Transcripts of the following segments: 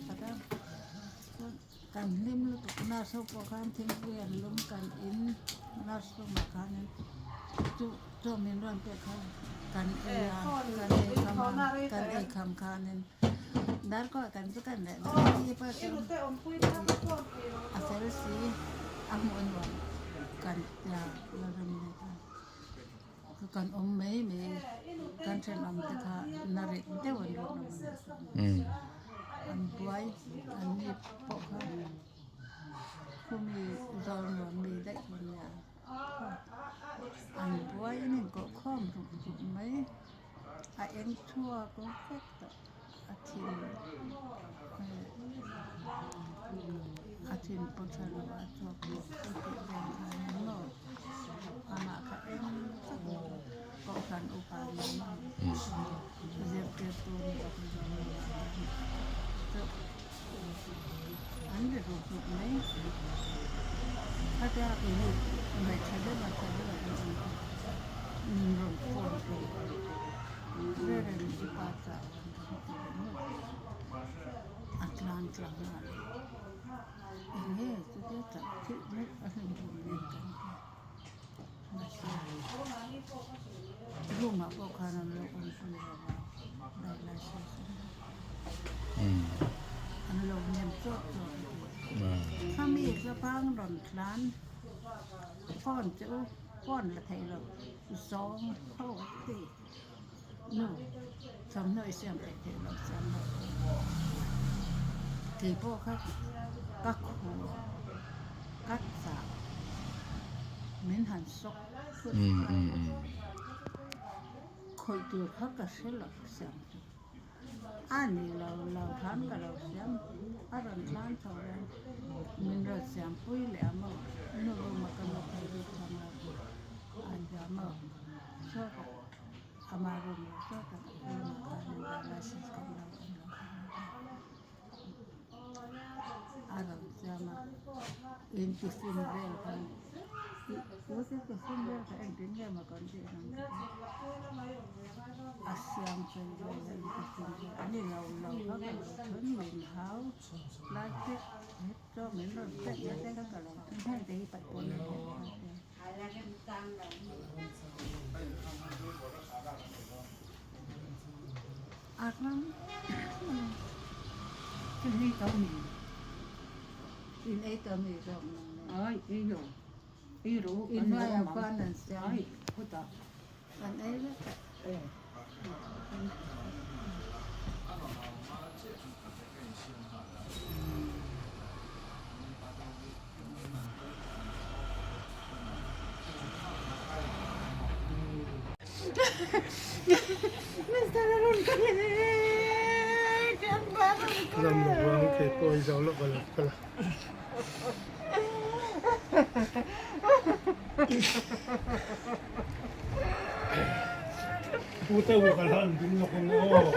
pada kan lim lu naso pokan ting wen lum kan in naso makanan tu min ran pe kan kam kanen dar ko kan tu kan da ni pa asal si amun wan kan ya la ram ne kan mai kan chen am te kha narik te wan ro an buai an ni po kha kumi zon mi daiคนya an buai ni ko khom ru mai a en chua ko fek atin potalo ato no ama ka en ko kan upaya zepte to ande ro mai ada ini mai chade ro Rere di pata Atlanta ini sudah tak tidak akan diberikan rumah pokaran lo untuk dalam lo nyemcok kami sepang rontan fon jauh fonละไทยเรา2เข้าที่นู่ทำหน่อยเสียงไปเทเราเสียงที่พวกเขากักหูกักสาวเหม็นหันซกคอยดูเขาก็เสียหลักเสียงอันนี้เราทานกับเราเสียงอันนั้นเท่าไรมันเราเสียงปุ้ยแหลมนู่นมากันเราไปดูทำอะไรอันจะมาชอบamarum so ta makanan shi kana aram sama in tisin bel kan wose ko sunber ka en dinga makan je asyam chal ja ani lau ha ka thun min hau plastic to min ro ta ya ta ka la thai dei pat pon Akang ini kami dong ai iyo iru ini apa nanti ai kota kan ini Làm một vòng thì tôi giấu lộn vào lộn Phu tao một cái lần đúng là không ngô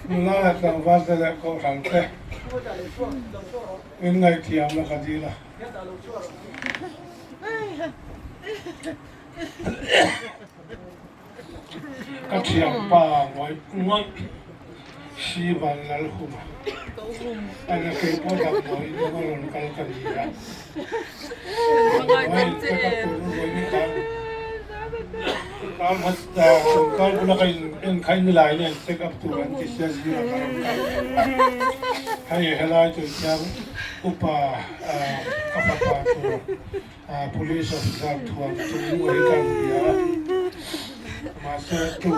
Nó là tầng vắt ra lại cậu thằng thế Bên ngày thiểm là cái gì là các thiểm bà ngoài ngoài xí văn là hùm anh là cái bó đập nói nó có lần cái gì đó ngoài cái phụ nữ ngoài những cái mất cái bữa cái khai như lại này take up to one this is you hay hello to you upa kapapa to police officer to welcome dia masa tu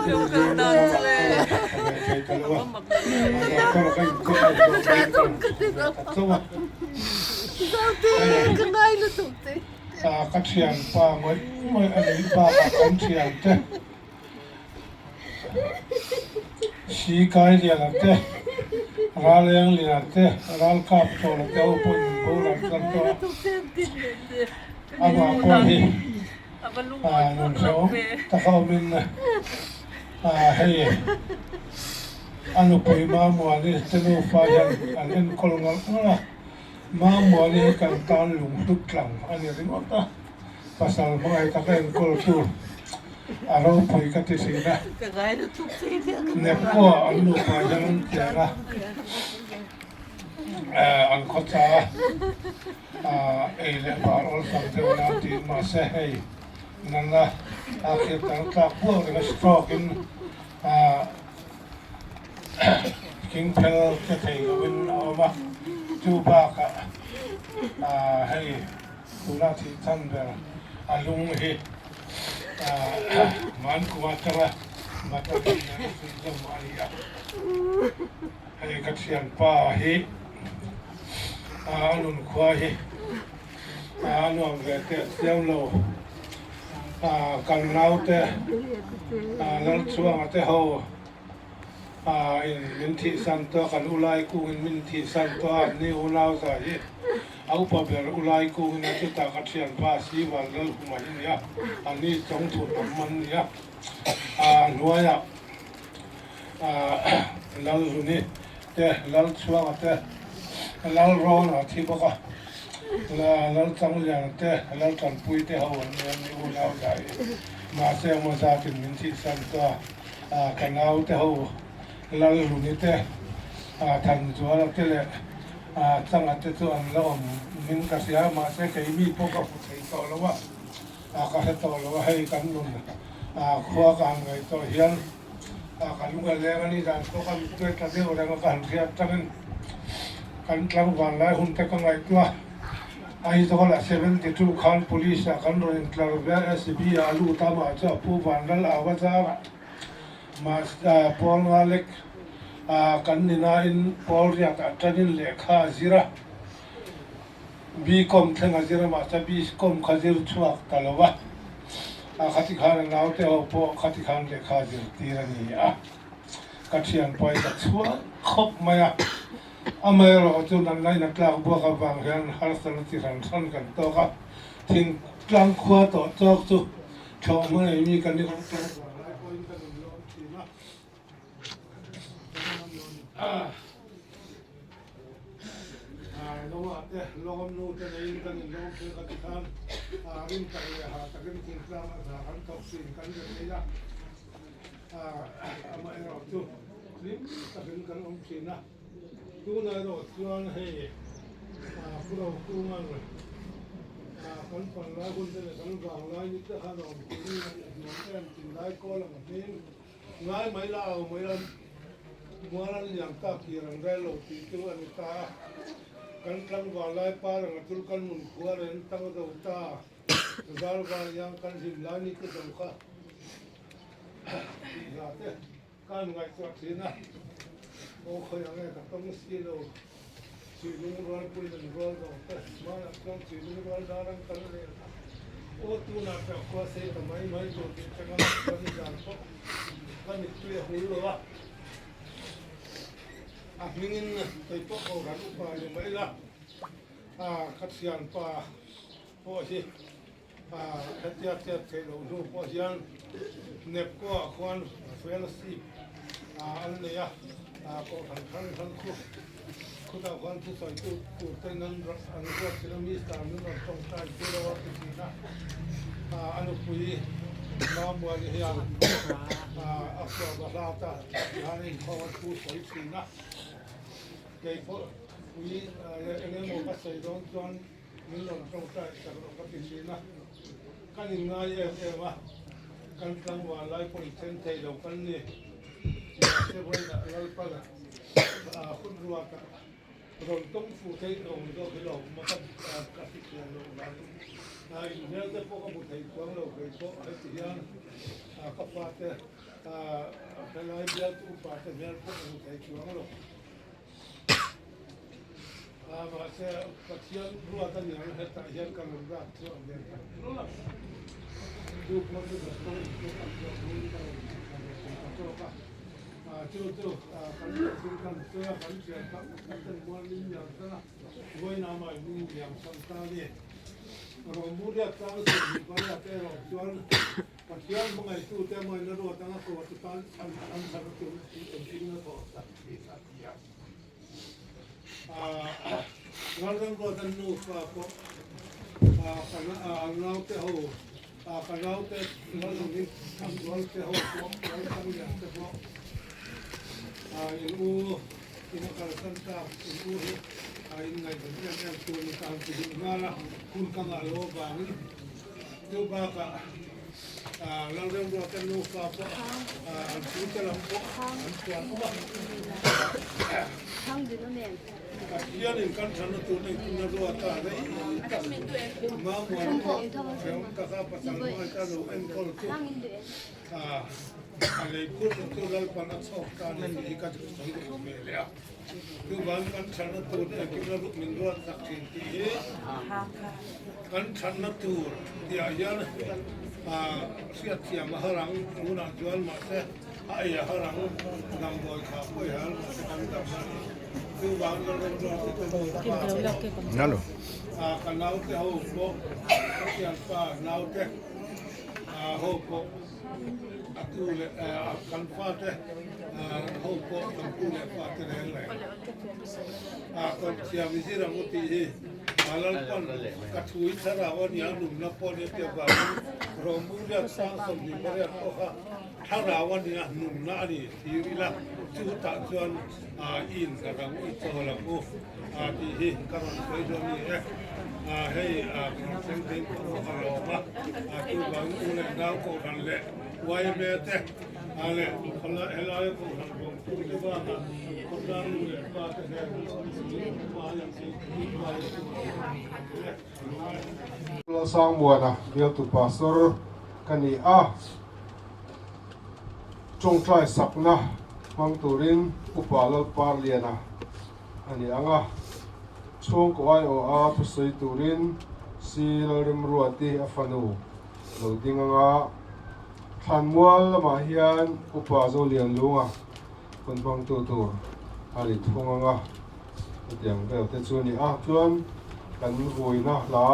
các siang pa mới anh ấy pa các siang thế xí cái gì là thế ra lên liền là thế ra cáp cho là kéo bún làm sao cho anh qua đi nôn số ta không mình hay anh bồi má mua đi tên pha yan anh em còn ngon nữa má mua đi càng tan lủng đục lòng anh ấy nói ta pasal mai ta ken kultur aro poi ka ti sina Kagaya tu sini. ne ko anu pa yang tiara an kota le parol sang te na ti ma se hei nana akhir tang ta po le stroke in king pel te thei win oma tu ba ka hei pura thi than ver alung hi man kuatara mata na maria hei ka thian pa hi anun khwa hi anun ve te siam lo kan nau te lal chuang te ho in min thi san to kan ulai ku in min thi san to ni ulau sa hi au pa ber ulai ku na tu ta ka thian pa si wal lal huma hi ya ani chong thu man ya nuaya lal ni te lal chuang te lal ro na thi ba ka lal chang ya te lal chan pui te ho ni ulau sa hi ma se mo sa tin min thi san to kan au te ho lal ni te than zuala te le chang ate chu an lo min ka sia ma se ke mi po ka pu thei to lo wa ka he to lo hei kan nun khwa ka ngai to hian ka lu ga le ani dan to ka tu ta de ora ka han sia tang kan tlang wan lai hun te ka ngai tua ai to la 72 khan police kan ro in tlar ve SB alu ta ma cha pu wan dal awa cha ma pol ngalek kan nina in pol riak atanin lekha zira bcom thenga zira ma cha bcom khazir chuak talawa khati khan naw te ho po khati khan lekha zir tirani ka thian poi ka chuak khop maya amai ro chu nan lai na tlak bo ka bang hian har san ti ran san kan to ka thing tlang khwa to chok chu thong mai mi kan ni kan lo ate lo nu te nei kan lo ke ka kan rin ka ha ta kan kin klam sa kan to sin kan de nei la ama ro tu lim ta kan sin na tu na ro chuan he pro ku man ro kan pan la kun te kan ga la ni ta ha ro ni na kan tin dai ko la ni ngai mai la mai la muaran yang ta ki rang dai lo ti tu an ta kan tlang wa lai pa rang tul kan mun khwa ren tang do ta zal wa yang kan sim la ni ku dam kha ya te kan ngai to thina o khoi ang ka tong si lo si lung ron pu den ron do ta ma na tong si lung ron da rang kan le o tu na ta ko se ta mai mai do ti ta kan ni dan ko kan ni tu ya hu lo wa mingin tay po ko kan pa ni mai la khatsian pa po si khatia tia te lo nu po sian nep ko khwan fellowship an ne ya ko kan khu da khwan tu sai tu te nan an ko silami sta nu no tong ta ti ro wa ti na anu pui ma mo ni ya after the lata yani ko tu sai ti na cái phố quý anh em một cái đó chọn những lòng trong trại chẳng có cái gì na cái gì ngay em mà cái tăng vào lại còn trên thầy đầu cái này sẽ quay lại lại phải là khuôn ruột rồi tung phụ thầy đầu rồi cái đầu mà cái gì đầu là nếu cái phố có một thầy quang đầu cái phố ở thì anh các bạn cái này bây giờ tụi bạn thì nếu có một thầy quang đầu mà sẽ phát triển ruột anh em hết tại hiện cần làm ra cho anh em chụp một cái bức ảnh chụp ảnh cho các chụp cảnh sinh cảnh chơi cảnh chơi cảnh cảnh quan linh nhật đó với nam ai linh nhật sang ta đi rồi mua được tăng sự có là cái rồi chọn phát triển một ngày tu theo mọi nó rồi tăng số tự tăng tăng sản phẩm chính nó có tất cả Ngang ko tan nu pa po เราเตะหูเราเตะเราตรงนี้ทำเราเตะหูเราทำอย่างเฉพาะอินอูอินการสันตาอินอูอินไงแบบนี้เนี่ยตัวนี้การติดงานละคุณกังอาโลบางดูบ้าก็เราเริ่มรู้กันลูกก็ผู้จะลำบากอันส่วนก็ทั้งดินนั่นเอง Yan in kan sana tu ni kuna do ata dai ma mo ang kakapasal mo ka do en kol tu ale kun tu dal pan sok ka ni ka tu sai do me le tu ban kan sana tu ni kuna do min do tak tin ti kan sana tu dia yan siat sia maharang nguna jual ma se ai harang nam boy kha boy hal se kan da Nalo. Kanau te ho po, kian pa nau te ho po atu le kan pa te ho po kan tu le pa te le. Kan sia misira moti e alal pan katui thara on ya num na po ne te ba romu ya sang som ni bare ko ha thara on ya num na ni ti la chu ta chuan in ka rang I to la ko ti hi ka ran sai do ni hei seng teng ko ha lo ma tu bang u le dau ko kan le wai me te ale khala ela ko han ko tu le ba ko dan le pa te ne ma ya si ma ya sang mo na dia tu pastor kani chong trai sak na mang turin upalal parliana ani anga chung ko ai o thu sei turin si rim ruati afanu loading anga than mual lama hian upa zo lian lunga kon bang tu tur ali thung anga tiang bel te chu ni chuan kan voina la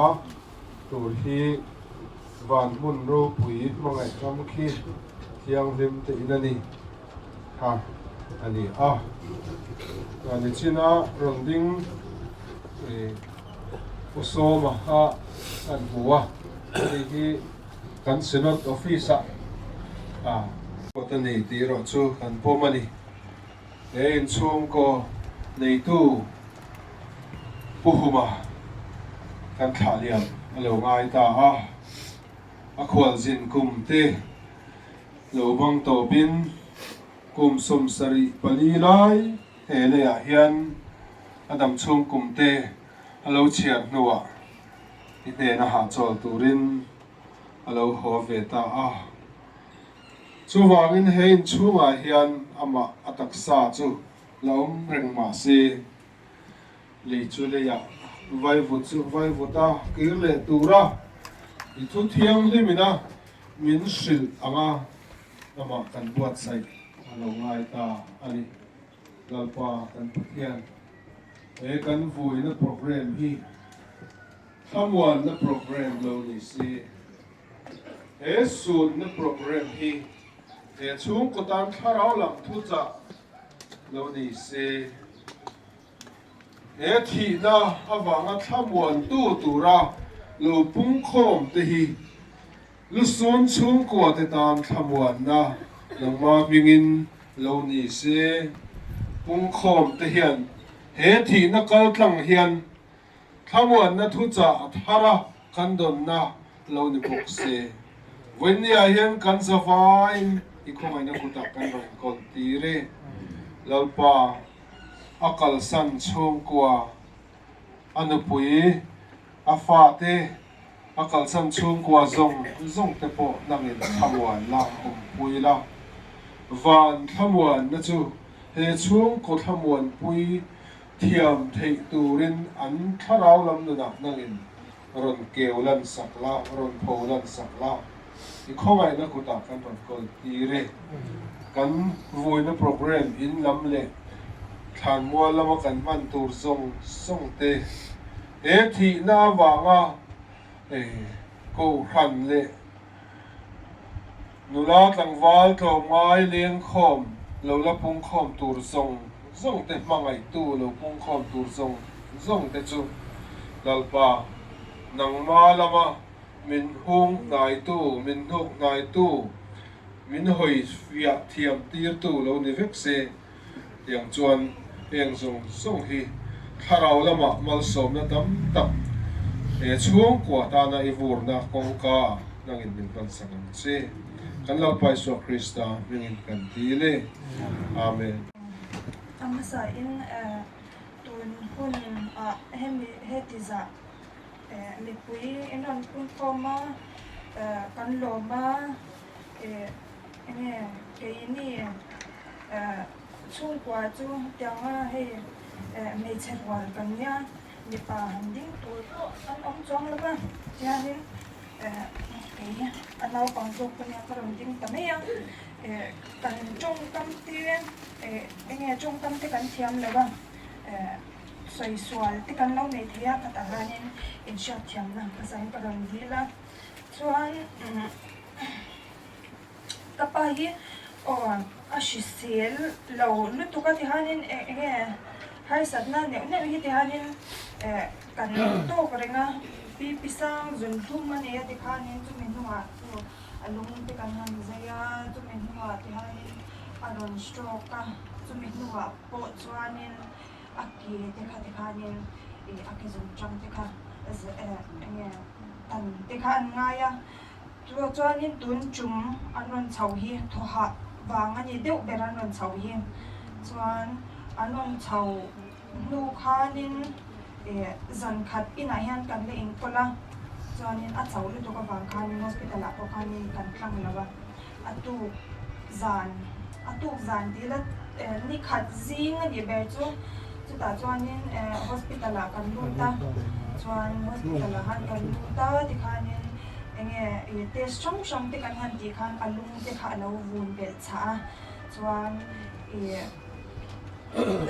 tur hi van mun ro pui mangai kam khi thiang lim te inani ha ani ani china ronding usoma ha an buwa hi kan senate office kotani ti ro chu kan pomani in chung ko nei tu puhuma kan thaliam alo ngai ta a khwal zin kum te lo bang to bin kum som sari pali lai hele a hian adam chung kum te alo chiat nuwa ine na ha chol turin alo ho ve ta chu wangin hein chunga hian ama ataksa chu lom reng ma se le chu le ya vai vu ta kirle tura I thu thiang limina min sil anga ama kan buat sai alo ngai ta ali lalpa kan pathian kan vui na program hi someone na program lo ni si sun na program hi chung ko tan tharau lam thu cha lo ni si thi na awanga thamwan tura lo pung khom te hi lu sun chung ko te tan thamwan na lama mingin lo ni se pung khom te hian thi na kal tlang hian thamwan na thu cha thara kan don na lo ni bok se when ya hian kan zawain I khomai na kuta kan ron kon tire lalpa akal san chung kwa anupui afa te akal san chung kwa zong te po nangin thamwan la pui la van thamwan na chu he chung ko thamwan pui thiam thei turin an tharau lam na nangin ron keulan sakla ron pholan sakla I khomai na kuta kan ron kon tire kan vui na program in lam le than mua lama kan man tur song te thi na wanga ko han le nula tlang wal tho mai leng khom lo la pung khom tur song te mangai tu lo pung khom tur song te chu lalpa nang malama min hung nai tu min nuk nai tu min hoi fia thiam tir tu lo ni vek se yang chuan eng zong song hi tharau lama mal som na tam tak e chung kwa ta na ivur na kong ka nangin min pan sangan se kan lau pai so Krista min kan tile amen amasa in tun hun hemi hetiza mi pui inon kun koma kan loma ene ke ini chung kwa chu tianga he me cherwal kan ya ni pa handing tu an om chong la ba ya ni anau pang tok punya karon ding tamaya kan chung kam tien enge chung kam te kan thiam la ba soi sual te kan lo nei thia ka ta hanin in shot thiam na pasang karon dila chuan kapa hi o ashisel lo lu tu ka ti hanin enge har satna ne ne hi ti hanin kan to karenga pi pisang zun thum mane ya ti khanin chu min huwa tu alung te kan han zaya chu min huwa ti hanin aron stroke ka chu min huwa po chuanin aki te khanin aki zun chang te kha enge tan te kha an nga ya chuanin tun chum anon chau hi thoha wang ani deuh beran ron chau hi chuan anon chau nu khanin zan khat ina hian kan le in kola chuanin a chau lu to ka wang khanin hospital a ko khanin kan tlang lawa atu zan dila ni khat zing ani ber chu ta chuanin hospital a kan lu ta chuan hospital a han kan lu ta ti khanin enge test chong te kan han ti khan alung te kha lo vun bel cha chuan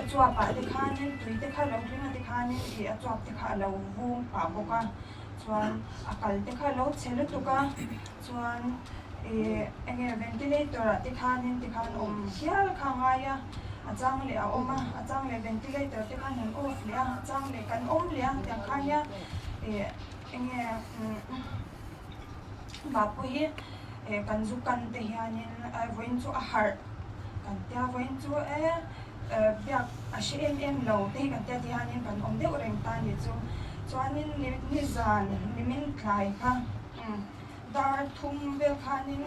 chua pa te khanin tui te kha lo thlinga te khanin a chuak te kha lo vung pa boka chuan akal te kha lo chhelu tuka chuan enge ventilator te khanin te khan om hial khanga ya achang le a oma achang le ventilator te khan han off le achang le kan om le te khanya enge bapu hi kan zu kan te hianin voin chu a har kan tia voin chu biak a shmm lo te kan tia ti hanin kan om deuh reng ta ni chu chuanin ni zan ni min thlai kha dar thum bel khanin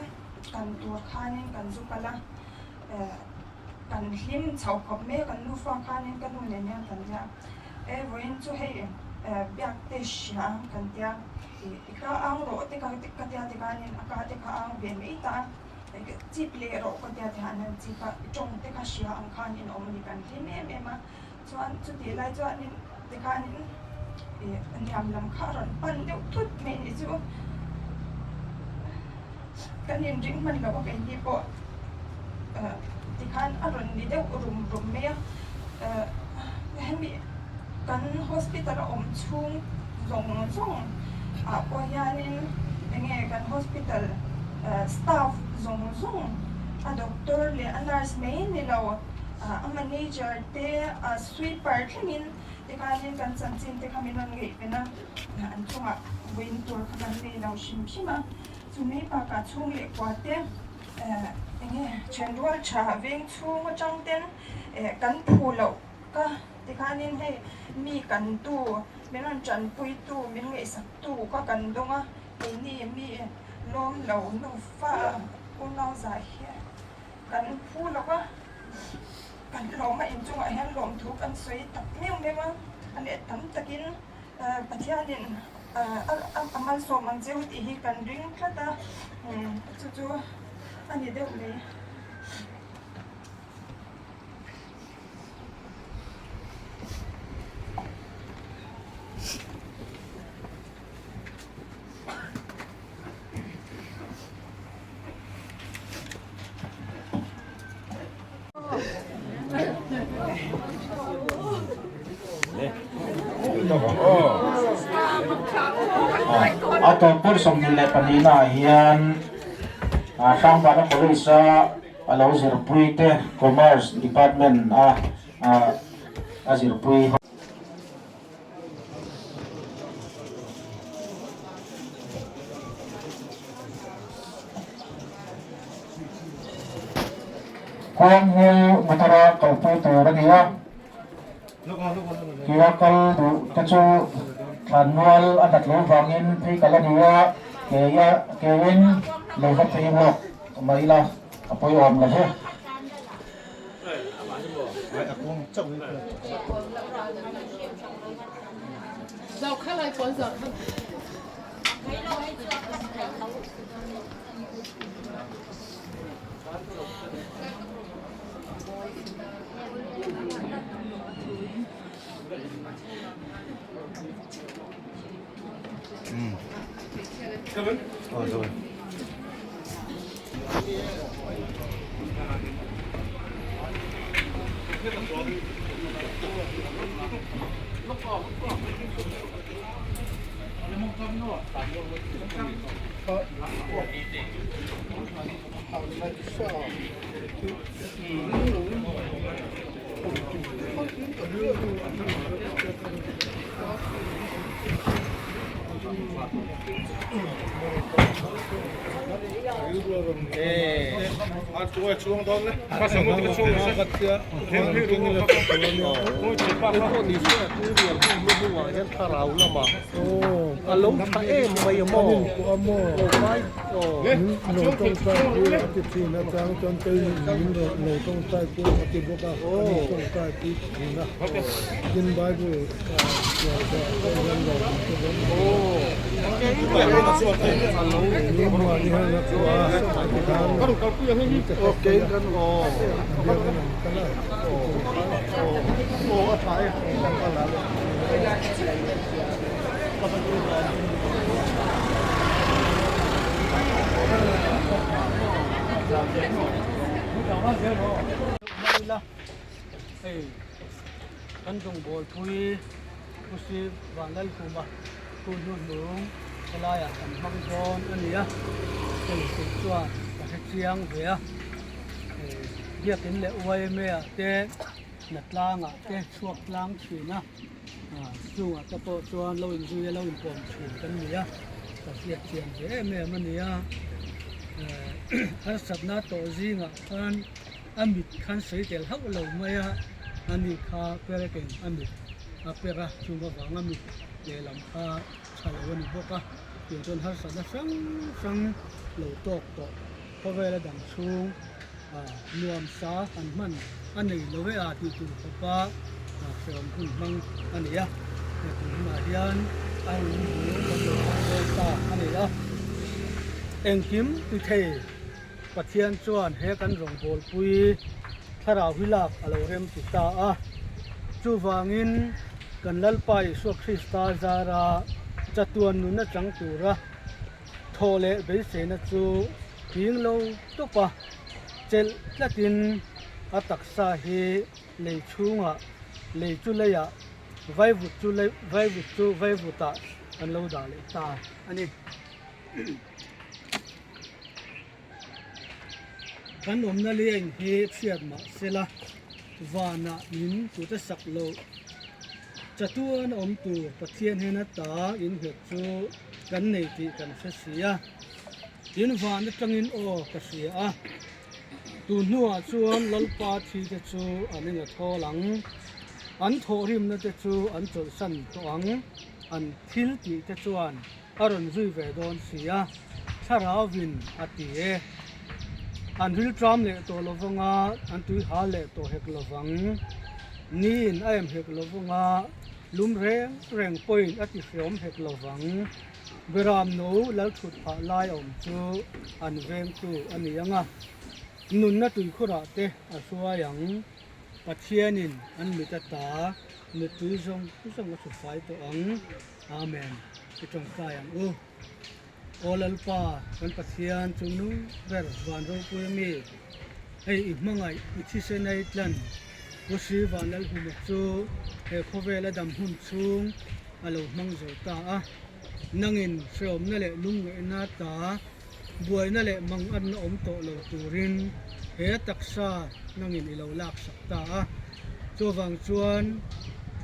kan tur khanin kan zu kala kan hlim chau khop me kan nu fa khanin kan nu ne ne kan ja voin chu hei biak te sha kan tia ka ang ro te ka tia te kanin aka te ka ang be me ta chip le ro ko tia te hanan chipa chong te ka shia ang khan in om ni kan hlim me ma chuan chu ti lai chuan in te khanin niam lam kha ron pan deuh thut me ni chu kanin ring man lo ka ni po ti khan aron ni deuh rum me hemi kan hospital om chung zong po hianin enge kan hospital staff zong a doctor le a nurse mai ni lo a manager te a sweeper thingin te kanin kan chanchin te khamin ron nge pena an chunga win tur khan le lo shima chumi pa ka chung le kwa te enge chendwal cha veng chung chang ten kan phulo ka te kanin he mi kan tu menon chan pui tu min nge sak tu ka kan donga ni mi lom lo nu fa ko nau za hi kan phu lo ka kan lo ma in chung a hian lom thu kan soi tak meu me ma ane tam takin pathianin amal so mang jeu ti hi kan ring thata chu ani deuh le atau pun somnile panina hian sang pada police alo zirpui te commerce department zirpui Kuang hil matara kalpu tu rania. Kira kal du kacu manual adat lu bangin pi kalania kewin lewat tengok marilah apa yang lah je. Dạo khác lại có giờ không? Rồi. Tua chuông đó đấy. Phát sinh một cái chuông nó vật kia. Thêm cái đúng là ôi chỉ ba con đi xe cứ điểm không mua ngoài hết thà rau lắm mà. Lống thà em mày mò. Mai. Nô tông sai ku ati thina tang ton tei nin nô tông sai ku ati boka nô tông sai ku thina in bible ni mo ni ha na kwa kan Kalau yang ini okay kan dia kan kala thải. kan dong bol pui kusi vandal kuma ku nu nung kalaya kan mang gon ania kel chuan ka chiang ve dia tin le uai me te natlanga te chuak lang thina sunga ta po chuan lo in zui lo in pom thin kan nia ka sia chiang ve me mania har sabna to zinga kan amit khan sei tel hau lo maya ani kha pereken amit apera chunga wanga mi le lam kha chalawani boka yon har sabna sang lo tok to pawela dang chung nuam sa an man ani lo we a ti tu pa from hun mang ani ya kun ma hian ai ni lo ta ani ya engkim ti the pathian chuan he kan rong bol pui tharau hilak alo rem ti ta a chu wangin kan lalpai so krista zara chatuan nu na chang tura thole be se na chu ping lo to pa chel tlatin ataksa hi le chunga le chu le ya vai vu ta an lo da le ta ani kan omna le eng he phiat ma sela wana in tu ta sak lo chatuan om tu pathian hena ta in he chu kan nei ti kan se sia in van tangin o ka sia a tu nuwa chuan lalpa thi te chu anin a tholang an thorim na te chu an chol san to ang an thil ti te chuan aron zui ve don sia tharawin ati e an hil tram le to lovanga an tui ha le to hek lovang nin aem hek lovanga lum reng point ati from hek lovang beram no lal thut pha lai om chu an veng tu ani anga nun na tui khura te a suwa yang pathianin an mitata mi tui zong su fai to ang amen ti tong kai ang u olalpa kan pathian chungnu ber van ro pu mi ei mangai ichi se nei tlan usi vanal hu chu he khovela dam hun chung alo mang zo ta a nangin from na le lung na ta buai na le mang an na om to lo turin he taksa nangin ilo lak sak ta a chowang chuan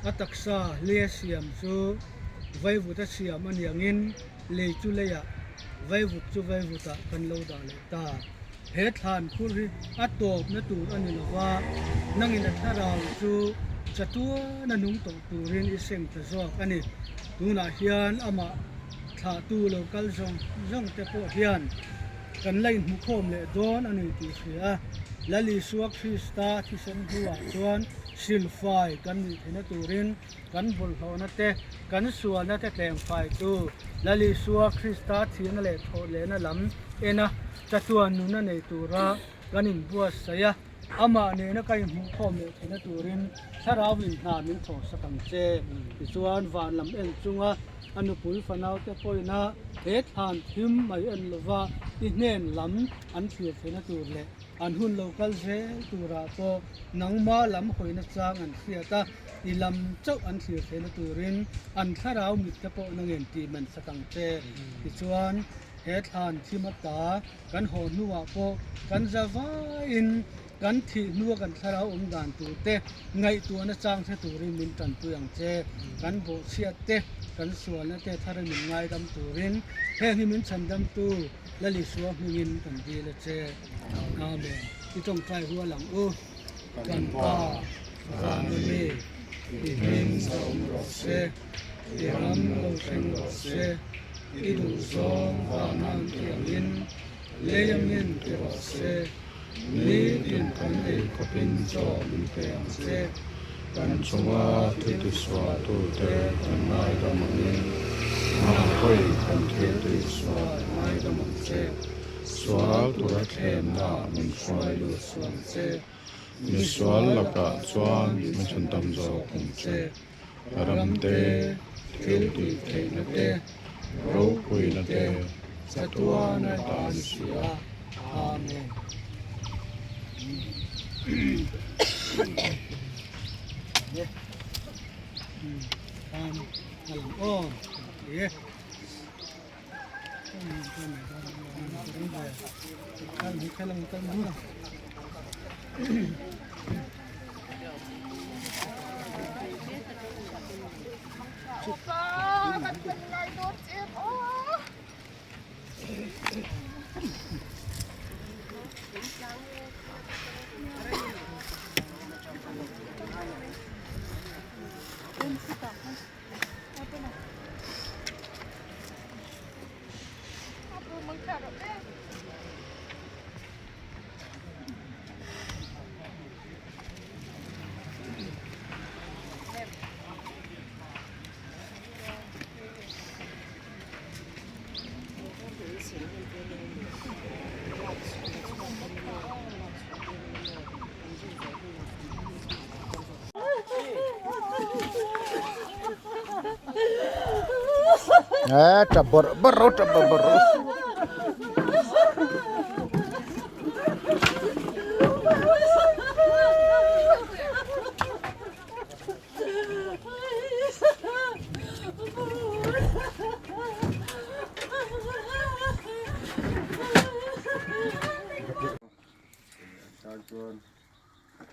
ataksa le siam chu vai vu ta siam an yangin le chu le ya vai vu ta kan lo da le ta เฮทานคุริอัตโตบนตูอันนี้ละว่านังอินทาราวจูจะตัวนันุงตกตูรินอิเซงจะซอกอันนี้ตูนาเฮียนอามาถาตูโลกัลซงเตโปเฮียนกันไล่หุคมเลดอนอันนี้ตีเสียและลิสวกคริสตาที่สันหัวจวนซิลไฟกันมีเทนตูรินกันบลเขานัตเตกันส่วนนัตเตแตงไฟตูและลิสวกคริสตาที่นั่นแหละโทเลนะลำเอ็นะจะตัวนุนในตูระกันอินบัวเสียอามาเนี่ยนะกันหุคมเลเทนตูรินสาราวินนามินโถสกังเจส่วนวานลำเอ็นจุงะอนุปุยฟนาวเตปอยนะเฮดหานทิมไม่เอ็นลวาอิเนนลำอันเทียเทนตูเลอันหุ่นโลกัลเซตูราโตนังมาลำหอยนักจางอันเสียตาอีลำเจ้าอันเสียเทนตูรินอันทาราวมิตรโปนังเอ็นตีมันสกังเจที่ส่วนเฮดหานทิมตากันหอนัวโปกันจะวาอินกันที่นัวกันทาราวดานตูเตไงตัวนักจางเทตูรินมินกันตัวอย่างเจกันโบเสียเตกันส่วนนั้นแต่ทารมินไงดำตูรินเฮหิมินฉันดำตูและลิสวกมินกันดีละเจอาเมนที่ต้องใจหัวหลังกันป้ากันเมที่เห็นสมรสเสที่รำเราเชิงรสเสที่ดูสองวานันเทียงยินเลี้ยงยินเทวเสนี้ดินกันเอกก็เป็นจอมินเปียงเสกันชงว่าที่ตุสวาตุเตกันนายดำมันมาค่อยกันเทตุสวานายดำมันเสสวาตัวเทมนามันช่วยดูสวนเสมิสวาลกะสวานมันฉันตำโจคงเสรำเตเทตุเทนเตรูคุยนเตสัตวานายตานิสยาอาเมนเนี่ยตามหลังอ้อเนี่ยBaru. Tuan,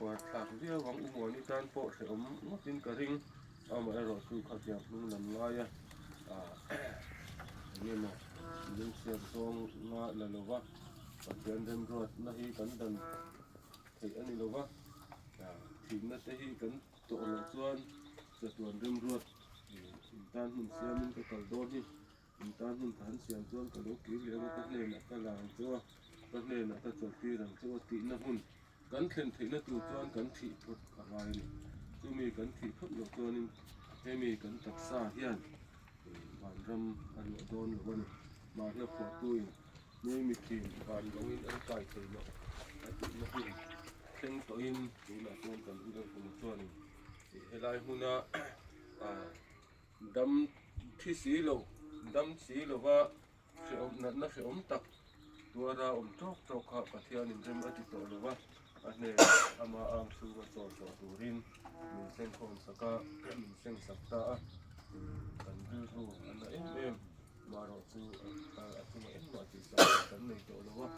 kuat tak dia wang umur ni tan po seom mungkin kering, ama erosu kerja mengenam laya. Ini mah, jadi siap song nggak lalu wah, bagian dan ruat nahi kan dan kayak ini loh wah, tim nahi kan tu orang tuan, setuan dan ruat, intan hun siamin ke kaldoni, intan hun tahan siam tuan kalau kiri orang tak lena kalang tua, tak lena tak jauh dan tua tina hun. กันเข็นถีละตัวจวนกันถีพดอะไรนี่จะมีกันถีพดหลอกตัวนึงให้มีกันตักซาเฮียนหวานรำอันโดนวันมาแล้วปวดตุ้ยไม่มีทีมการลงอินอันไก่เลยเนาะไอ้ตัวนักบินเข่งตัวอินดูแลตัวกันดูแลคนตัวนึงเฮลัยหุ่นดำที่สีโลดำสีโลว่าเสียอมนั่นเสียอมตักตัวเราอมโจกข้าปะเทียนินเต็มอติโตโลว่าอันนี้อามาอังสูงโจดูรินมีเส้นคนสักมีเส้นสักตากันดูอันนั้นเอ็มมารอจูอันนี้มาติดสักกันในโตโลว่า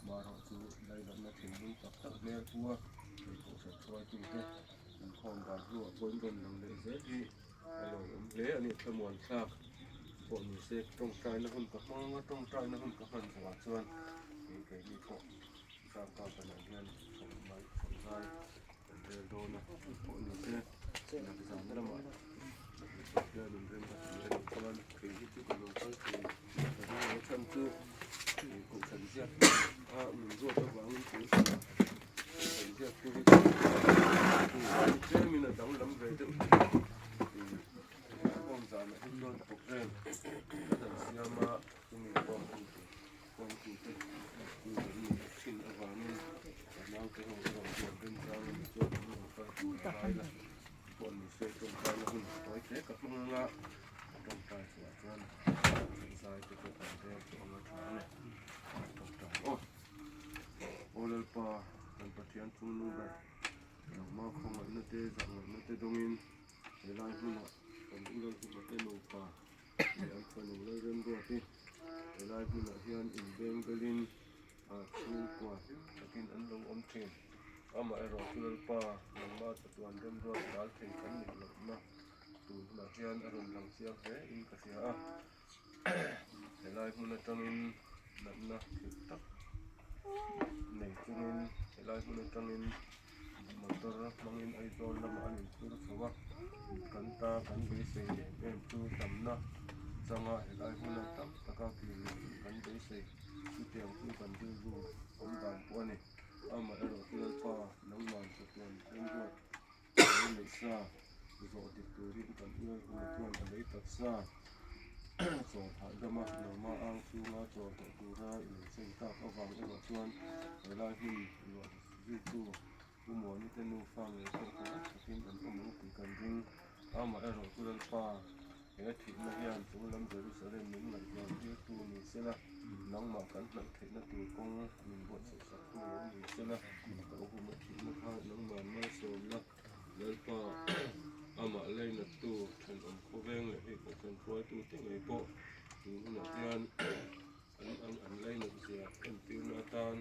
Marotu Lailan na Timbun Takta Nerpua, Kosa Tuatu, and Konga Blue, Bondon and Lizzie, along there, and it's someone clap. For me, say, don't try to hunt the Manga, don't try to hunt the Hunt, what's one. Okay, ka ka kana hian som mai som sai de do na ko ni se na sa na ma ya dum ren ka ni ko man ke ji tu ko no ko ke ni chan tu ko chan sia a min zo ta wa min ku sa sia tu ni ke min na dang lam ve de ko sa na hin do ko ren ta sia ma ni ko ko ku te ni chin a wa min na ke ho ko ren sa ni zo ko ka ai laคนเสกตรงกลางหุ่นตัวเล็กกับมึงละตรงกลางสวยจังสายจะเป็นการเรียกตัวมาทานเลยตรงกลางโอ้เลยป่าเป็นปะเทียนทุ่งนุ่งไปเรามาคงมันเตะจังมันเตะตรงนี้เวลาหุ่นอ่ะเป็นอุลหุ่นเตะนุ่งป่าเดี๋ยวคนหนึ่งเลยเริ่มตัวที่เวลาหุ่นอ่ะเฮียนอินเบงเกลินชูกว่าจะกินอันลงอมเชนama ero tulal pa nang ma tuan dem ro dal thei kan ni lo ma tu na hian aron lang sia he in ka sia a helai mun atangin na khit tak nei tunin helai mun atangin motor mangin ai dol na ma ani tur sawa kan ta kan be se em tu tam na changa helai mun atam taka ki kan be se tu tiang tu kan du ru om dan po ni ama ero tulal pa nang man tuan dem ro ni sa zo ti turi kan u tuan alei tak sa so ha dama no ma ang chu ma cho to dura in sei ta awang ero tuan la hi lo ji tu mo ni te nu fa nge ko ko tin an ko mo ti kan ding ama ero tulal pa he thi na hian chu lam Jerusalem ning la ya ji tu ni sela nang ma kan la the na tu kong min bo se sa tu ni sela ko hu ma thi na ha nang ma ma so la lel pa ama lei na tu than om ko veng le e ko kan troi tu te ngai po tu na hian an lei na sia kan tiu na tan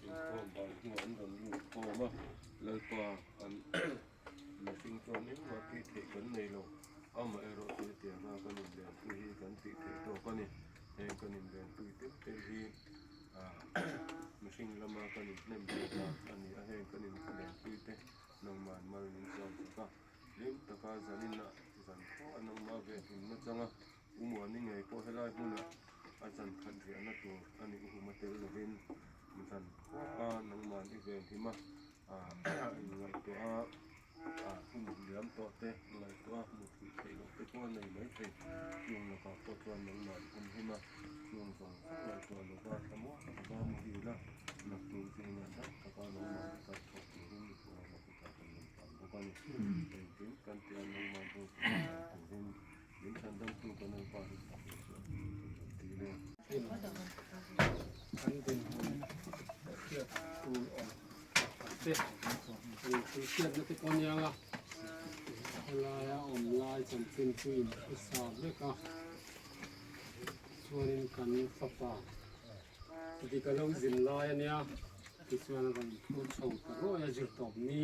in ko ba hu an dong lu ko ma lel pa an na sing tro ni ma ti the kan nei lo ama ero te te na kan ni le tu hi kan ti the to kan ni e kan ni le tu te hi machine lama kan ni nem ba ani a he kan ni le tu te nang man mal ni so ka lim ta ka zanin na zan ko anang ma ve in na changa umo ni ngai ko helai huna a zan khan ri ana tu ani u ma tel lovin zan ko a nang man i ve hi ma ngai to a hum liam to te ngai to a mu thi thei lo te ko nei mai thei yung na ka to tuan nang man hum hi ma yung song ngai to lo ba samo ba mu hi la na tu ji na da ka ka nang man ka to ni ni ko ma ku ta kan nang pa ko kan tin kan ti an nang man to tin din san dang tu kan nang pa ti le kan den hon tia tu on te tu tia na te kon yang a la ya om lai chan tin tuin sa le ka chuanin kan fa pa ti ka lo zin lai ania ti chuan kan pu chou ta ro ya jir top ni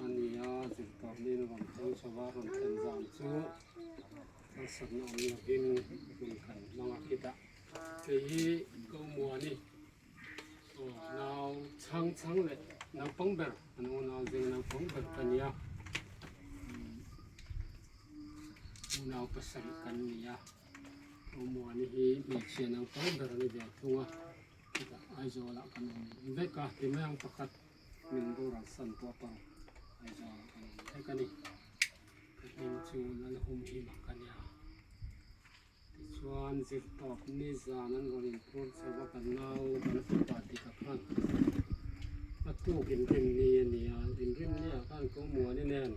ania jir top ni no kan chou chawa ron ten jam chu kan sak na om na bin kun kan nanga kita te hi ko mo ni now chang le na pang ber anu na jing na pang ber kan ya now pasal kan ni ya ko mo ni hi mi chen na pang ber ni dia thunga kita ai zo la kan ni ve ka ti mang pakat min do ran san to pa ai zo kan ai kan ni kan chu na hum hi ma kan ya chuan zir top ni zanan gorin pur chawa kan nau kan fa ti ka khan atu kin rin ni ania rin ni kan ko mo ni nen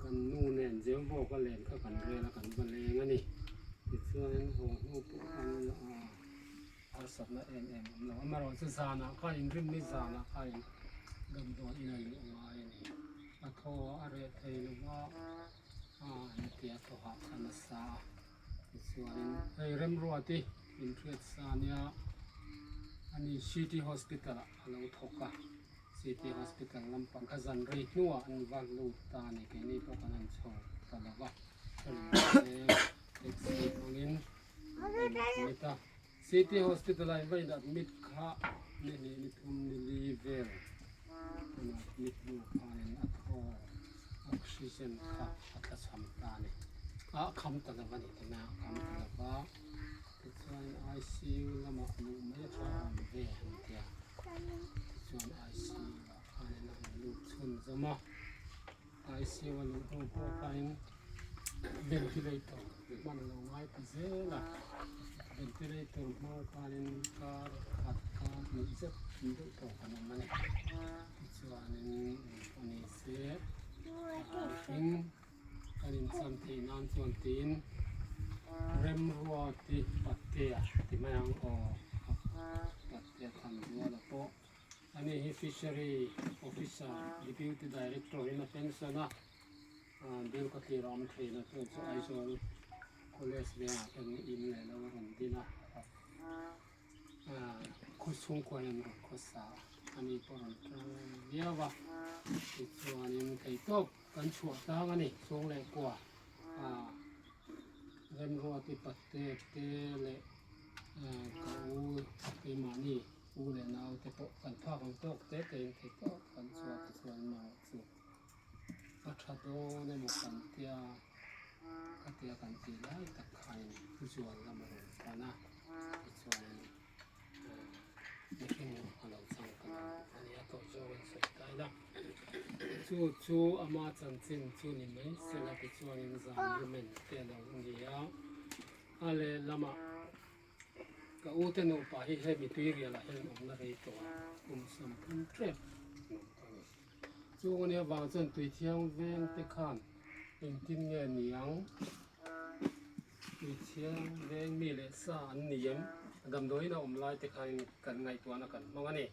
kan nu nen jem bo ka len ka kan re la kan ba le ngani ti chuan ho hu pu kan a sat na em no amaro chu zana ka in rin ni zana ka in gam do ina lu ma ni a tho a re thei lu ma ni ti a tho ha kan sa chuanin hei rem ruati interest sania ani city hospital alo thoka city hospital lampang khazan rei nuwa an wal lu ta ni ke ni to kanan chho talawa exit mangin nita city hospital ai vai da mit kha นี่ทุ่มนี่ลีเวลนะมีดูพายอัตโอออกซิเจนค่ะอัตสัมตานี่คำตัดวันนี้นะคำตัดว่าส่วน ICU ละมาลูกไม่ชอบเวหันเดียส่วน ICU อันนี้ลูกชุนจะมา ICU ลูกพอไปventilator มันลงไว้พิเศษละ ventilator มาการขัดการมีเจ็บมีตัวขนาดนั้นส่วนนี้อันนี้เสียฟิงอันนี้สัมผัสน้ำส่วนตีนเริ่มรัวที่ปัดเตียที่ไม่ยังออกปัดเตียทำรัวแล้วก็อันนี้ fishery officer deputy director นี่เป็นส่วนนะเดี๋ยวก็ที่รอมเทรนนะตัวไอโซลคอเลสเบียเป็นอินเลยแล้ววันที่นะคุชงควรนะคุษาอันนี้ปอนเดียวว่าอีกส่วนนึงไอ้ตัวกันชั่วตากันนี่ช่วงแรกกว่าเริ่มรัวที่ปัดเตะเลยเขาที่มานี่อูเลยนะเอาแต่ปกันผ้าของโต๊ะเตะที่โต๊ะกันชั่วที่ส่วนมาสุดอัฐโตในหมู่กันเตียกันตีไล่ตะไคร้ผู้ชวนละมันกันนะผู้ชวนไม่ใช่เราสั่งกันอันนี้ตัวโจวันสุดท้ายละชูอามาจันจินชูนี่ไหมเสนาผู้ชวนยังจำรู้มันเตียเราเนี่ยอะไรละมาก็อุตนุปะให้มีตัวเรียละให้อมละเรตัวสัมพันธ์เทรปช่วงนี้วางจนตัวเที่ยงเวงเตขันเป็นทิ้งเงี้ยเหนียงตัวเที่ยงเวงมีเลสานเหนียมดำโดยนะอมลายเตขันกันไงตัวนักกันมองอันนี้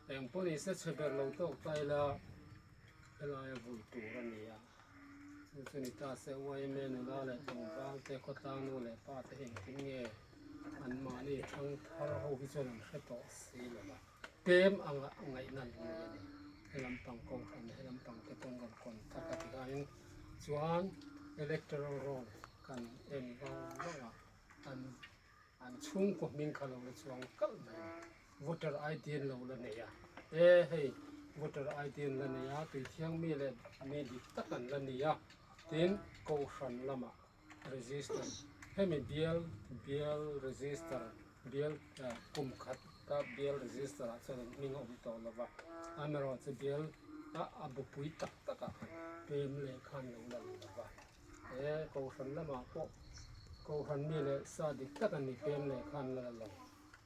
แต่พวกนี้เสร็จเบอร์เราต้องไปละเวลาบุยตัวกันเนี่ยส่วนนี้ตาเสวยเมนุลาเลยตรงบางเตก็ตั้งนู่นเลยป้าเตเห็นทิ้งเงี้ยอันมานี่ทั้งทารหูพิจารณาเสร็จต่อสีเลยละเต็มอังไงนั่นเนี่ยให้ลำปังกองทัพให้ลำปังเตปงกันคนถ้ากับการส่วน electoral roll กันเอ็นก็ว่าอันช่วงก็มิงเขาเราช่วงก็ไม่ voter ID เราละเนี่ยเฮ้ย voter ID ละเนี่ยตัวเที่ยงมีเลยมีดิตักันละเนี่ยทีนก็ขันละมา register ให้มี BL register BL กุมขัดกับ BL register ส่วนมิงเอาไปต่อละว่าอันนั้นเราจะ BL อาบุปุยตักกันเป็นเลยขันเราละว่าก็ขันละมาก็ขันมีเลยสาดิตักันนี่เป็นเลยขันละละ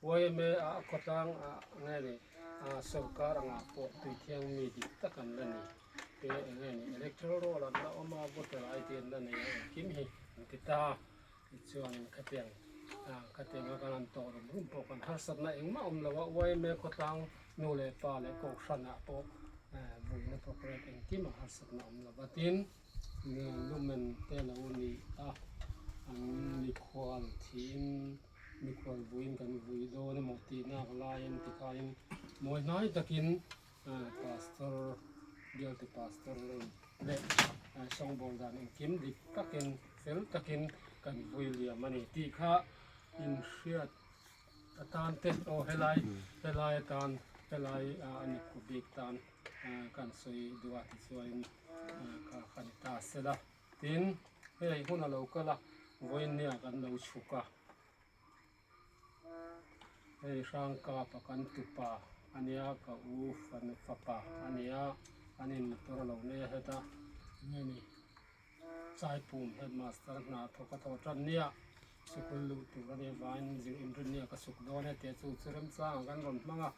ว่าเมื่อก็ตั้งไงเลยสุการงาปอตัวเที่ยงมีดิตักันละนี่เป็นไงนี่ electoral roll ละออกมา voter ID ละนี่คิมฮีติดตาส่วนขัดเตียงกันต่อรุ่มปกันทัศนะเองมาละว่าเมื่อก็ตั้งนู่นเลยป้าเลยก็ขันปอบุญนะพอเปิดเองที่มาทัศนะละบัดนี้ลุ่มมันแต่ละวันนี้มีความทีมมีความบุญกันบุญโดนหมดที่น่าลายที่ใครมวยน้อยตะกินพาสเตอร์เดียวที่พาสเตอร์เล็กช่องบอลกันกินดิตะกินเฟลตะกินกันบุญเลียมันนี่ที่ข้าอินเชียตานเตโอเฮลัยตานเฮลัยอันนี้กูบิกตานกันสวยดูว่าที่สวยขันตาเสละทีนเฮ้ยคนเราก็ละวันนี้กันเราชุกะเฮ้ยช่างกาปกันตุปะอันนี้ก็อูฟันฟับปะอันนี้ตัวเราเนี่ยเหตุนี่สายปุ่มเฮดมาสเตอร์นาทกทอจันเนี่ยสุขุลุตัวนี้วานจิอินทรีเนี่ยก็สุขโดนเนี่ยสูเริ่มสร้างกันรอนมังอ่ะ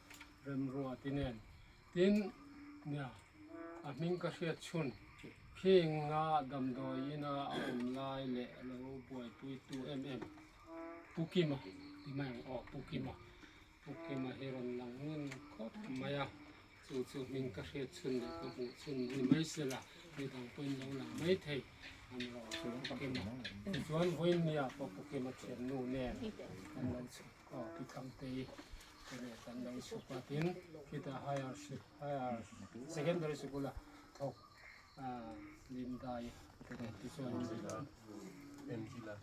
เริ่มรัวทีเนี่ยทีนเนี่ยมิงก็เสียชุนพิงาดำโดยน่าอมลายเละแล้วป่วยตัวปุกิมาที่ไม่ออกปุกิมาเฮรอนหลังเงินก็ทำไมอ่ะสูมิงก็เสียชุนเลยก็หูชุนนี่ไม่เสียละนี่ต้องเป็นอย่างหลังไม่เทอันเราสูปุกิมาส่วนวันนี้พอปุกิมาเขียนนู่นเนี่ยกันเราก็พิคำตีเนี่ยกันเราสุขภาพที่จะhigher secondary school ละทกลิมได้ที่ส่วน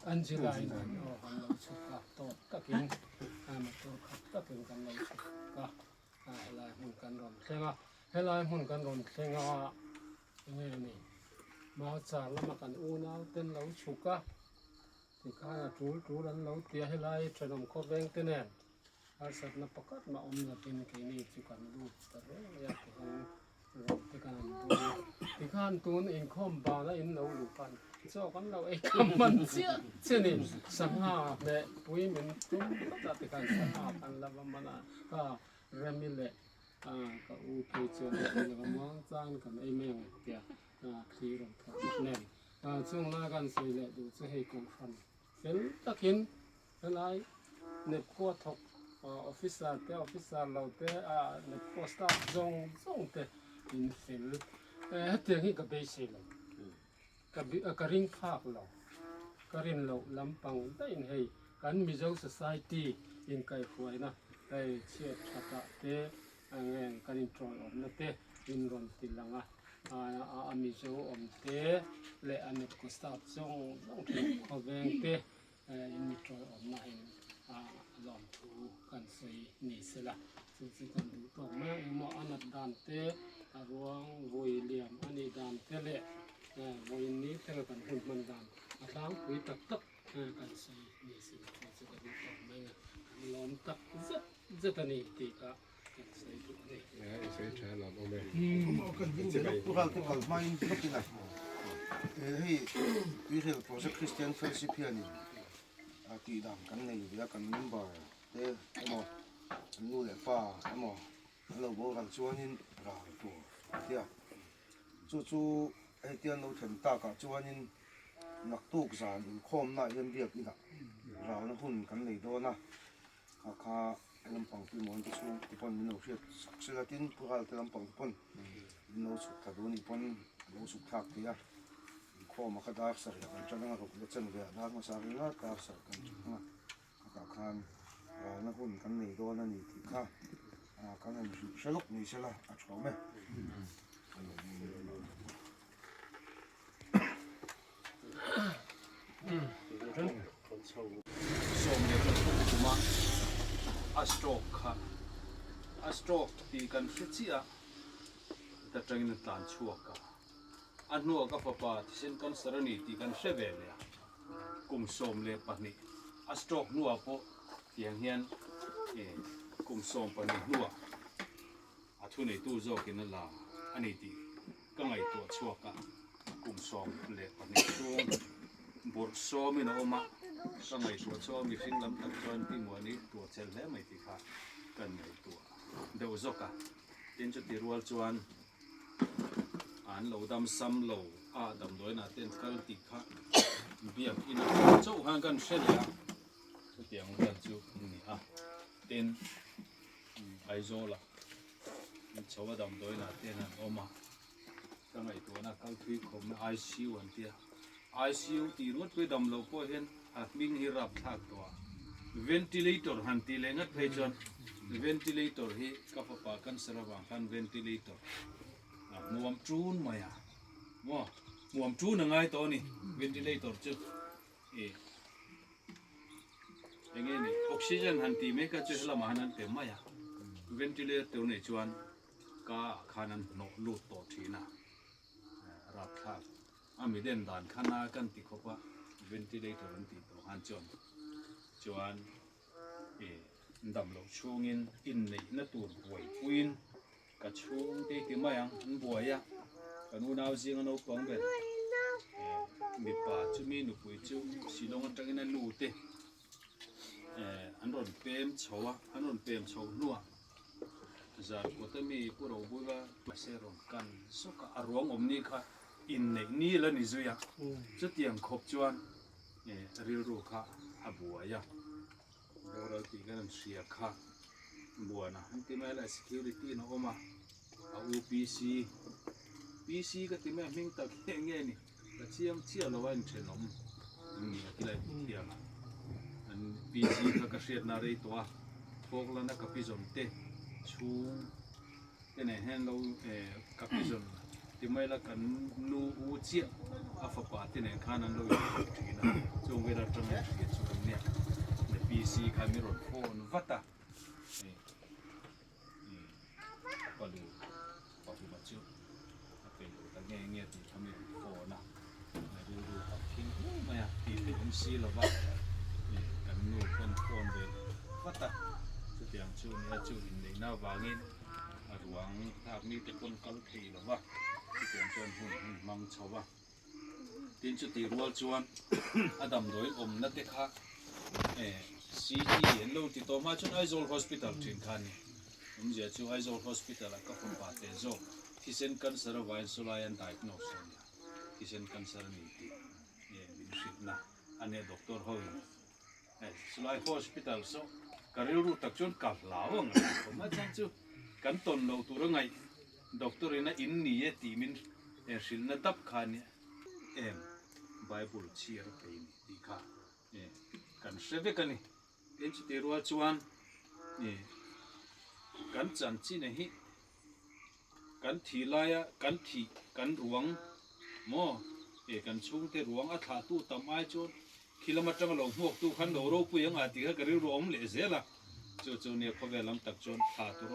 อันจิลาอินกันเราสุขภาพโตตะกินมาตัวขับตะกินกันเราสุขภาพ หุ่นกันรอนเท่งให้ลายหุ่นกันรอนเท่งนี่มาจากแล้วมากันอูน่าเต้นเราชุกะที่ข้าจูรันเราเตียให้ลายทรนมข้อแบงเต้นเนี่ยอาศัยนับประกาศมาอมนับเป็นแค่นี้ชุกันรูปแต่เรื่องอยากให้เราที่การดูที่ข้านตูนเองข้อมบาแล้วอินเราดูกันเจ้ากันเราเองมันเสียนี่สังหาแม่ปุ้ยมันตุ้มก็ที่การสังหากันแล้วมันก็เริ่มมีเลยก็อูเพจเจอแล้วก็มองจ้างกันไอ้แมงเตียที่เราทำแน่ช่วงหน้ากันสิเลยดูจะให้กองฟันเป็นตะขินอะไรเน็บก็ทกออฟฟิศเราเตะเน็บก็สตาร์ส่งเตะอินฟิลเตียงที่กับเบสิลกับริงภาคเรากับริงเราลำปังได้ยินให้กันมีเจ้า society อินไกฟวยนะไอ้เชียร์ชักเตะเงี้ยกันอินทรอนอมนะเตะอินรอนติลังมีเจ้าอมเตะและอันนี้ก็สตาร์ส่งถึงขบวนเตะอินทรอนอมนะเห็นลองทูกันใส่นี่สิละซึ่งกันดูต่อมาหมออันนั้นดันเตะรวงวิลเลียมอันนี้ดันเตะเละวันนี้เตะกันหุ่นมันดันทั้งคุยตักกันใส่นี่สิละซึ่งกันดูต่อมาล้อมตักจะนี่ตีกะกันใส่ดูนี่ใส่แทนเราเอาไหม พวกเราที่เขาไม่รู้ที่ไหนให้วิเศษโปรเจกต์คริสเตียนเฟลซิเพียนี่ตีดำกันในเรื่องกันนั่นบ่เด้ไอ้หมอนู่นแหละป้าไอ้หมอเราบอกกันชวนนี่เราตัวเดียวจู่ไอ้เดียวเราถึงตากะชวนนี่นักตู้กสารคอมน่ะยังเรียกอีกเราเนี่ยหุ่นกันเลยด้วยนะข้าลำปังพี่มอนที่สูงที่ปนเราเชื่อสักเสือทิ้งพวกเราที่ลำปังปนเราสุขทัดนี่ปนเราสุขทักที่อ่ะข้อมาขดาสักอย่างจังเราก็จะเรียกได้มาสักอย่างก็ได้สักกันจังนะข้าขานเราเนี่ยหุ่นกันเลยด้วยนั่นนี่ที่ข้ากันนั่นสนุกนี่ใช่ละชอบไหมส่งเนี่ยผมมาอัสโตรกที่กันฟิตเสียแต่จังนั้นตานชัวกะอันนัวกับป้าที่เช่นกันสารนีที่กันเชเวเลียกุมส่งเลยปนิอัสโตรกนัวพอเตียงเฮียนกุมส่งปนินัวอาทุนในตู้โจกินนั่นละอันนี้ที่ก็ไงตัวชัวกะกุมส่งเลยปนิช่วงบทโซมินออกมาก็ไงตัวโซมีสิ่งลำตัดจนที่มัวนี้ตัวเชลแล้วไม่ติดขาดกันไงตัวเดี๋ยวจกะเต็นจุดที่รัวจวนอันเราดำซ้ำเราดำด้วยนะเต็นกัลติขาเบียบอินเจ้าห่างกันเช่นละเตียงกันจูนี่เต็นไอโซละชาวดำด้วยนะเต็นนั้นออกมาก็ไงตัวนะกัลติคมไอซีวันเดียICU ตีรถไปดำเราพอเห็นอาจมิ่งให้รับทักตัว ventilator หันตีเลงัดเพจอน ventilator ให้กับปากันสระวังกัน ventilator มวมจูนมาอ่ะมวมจูนยังไงตัวนี้ ventilator จุยังไงนี่ออกซิเจนหันตีไม่ก็จะละมาหันเต็มมาอ่ะ ventilator ตัวนี้จวนก็ขานันโนลูดตัวทีน่ะรับทักมีเด่นด่านข้างหน้ากันติดเขาว่า ventilator นั่นติดตัวหันจวนดำลงช่วงอินในนั่นตัวป่วยปุยนกับช่วงที่มาอย่างป่วยอ่ะกันอุณหภูมิกันเอาของแบบมีป่าจุมีหนุปุยจุสิลงกันจังนั่นลู่เตะอันรอนเปี่ยมเฉาอันรอนเปี่ยมเฉานัวจากวัดมีผู้เราบุญว่าเสรกันสุขอารมณ์อมนี่ค่ะอินในนี่แล้วนี่จุยจะเตียงขบจวนเรียรู้ค่ะบัวยะเราตีกันเสียค่ะบัวนะที่แม่ละ security นะออกมาUPC PC ก็ที่แม่มิ่งตะเกียงนี่ก็เชี่ยเราไว้เฉยๆนี่ที่ไรเที่ยงอัน PC ก็เสียนารีตัวพวกเรานะกับพิจารณาชูที่ไหนเห็นเรากับพิจารณาที่ไม่ละกันนูอูเจียอาฟ้าที่ไหนข้านั้นเราอยู่ที่นั่นจงเวลาทำงานที่สุดเนี่ยใน PC ข้ามีรถโฟนวัตตา MC แล้วว่ากันนู่คนคนเดินว่าตาจะเตียงชูเนี่ยชูอินในหน้าวางินหลวงถ้ามีแต่คนกัลทีแล้วว่าจะเตียงชวนหุ่นมังชาวว่าดินจุติรัวชวนอดัมโดยนัดเด็กค่ะCG เห็นเราติดต่อมาจนไอโซล hospital ถึงคันผมจะชูไอโซล hospital ก็คนบาดเจ็บโซที่เส้นกันสารวัตรสุรายันไดโนเสาร์ที่เส้นกันสารนิติวินชิตนะอันนี้ด็อกเตอร์ฮอยสุรายัน hospital โซการเรียนรู้ตักจนกัดลาวงผมมาจังจูกันตนเราตัวไงด็อกเตอร์น่ะอินนี่ตีมินสิลนัดตับขานี่ไบเบิลเชียร์ไปนี่ดีค่ะกันเสด็จกันนี่เป็นจุดรัวชวนกันจันจีนี่ฮิกันทีลายกันทีกันหลวงโมกันชุ่งเตหลวงอัฐาตู้ตำไอจนคิลมาจังหลงหกตู้ขันโดโรปุยังอาทิตย์ก็เรียรวมเลยเสียละจู่ๆเนี่ยพอเวลาตักจนถาตู้โร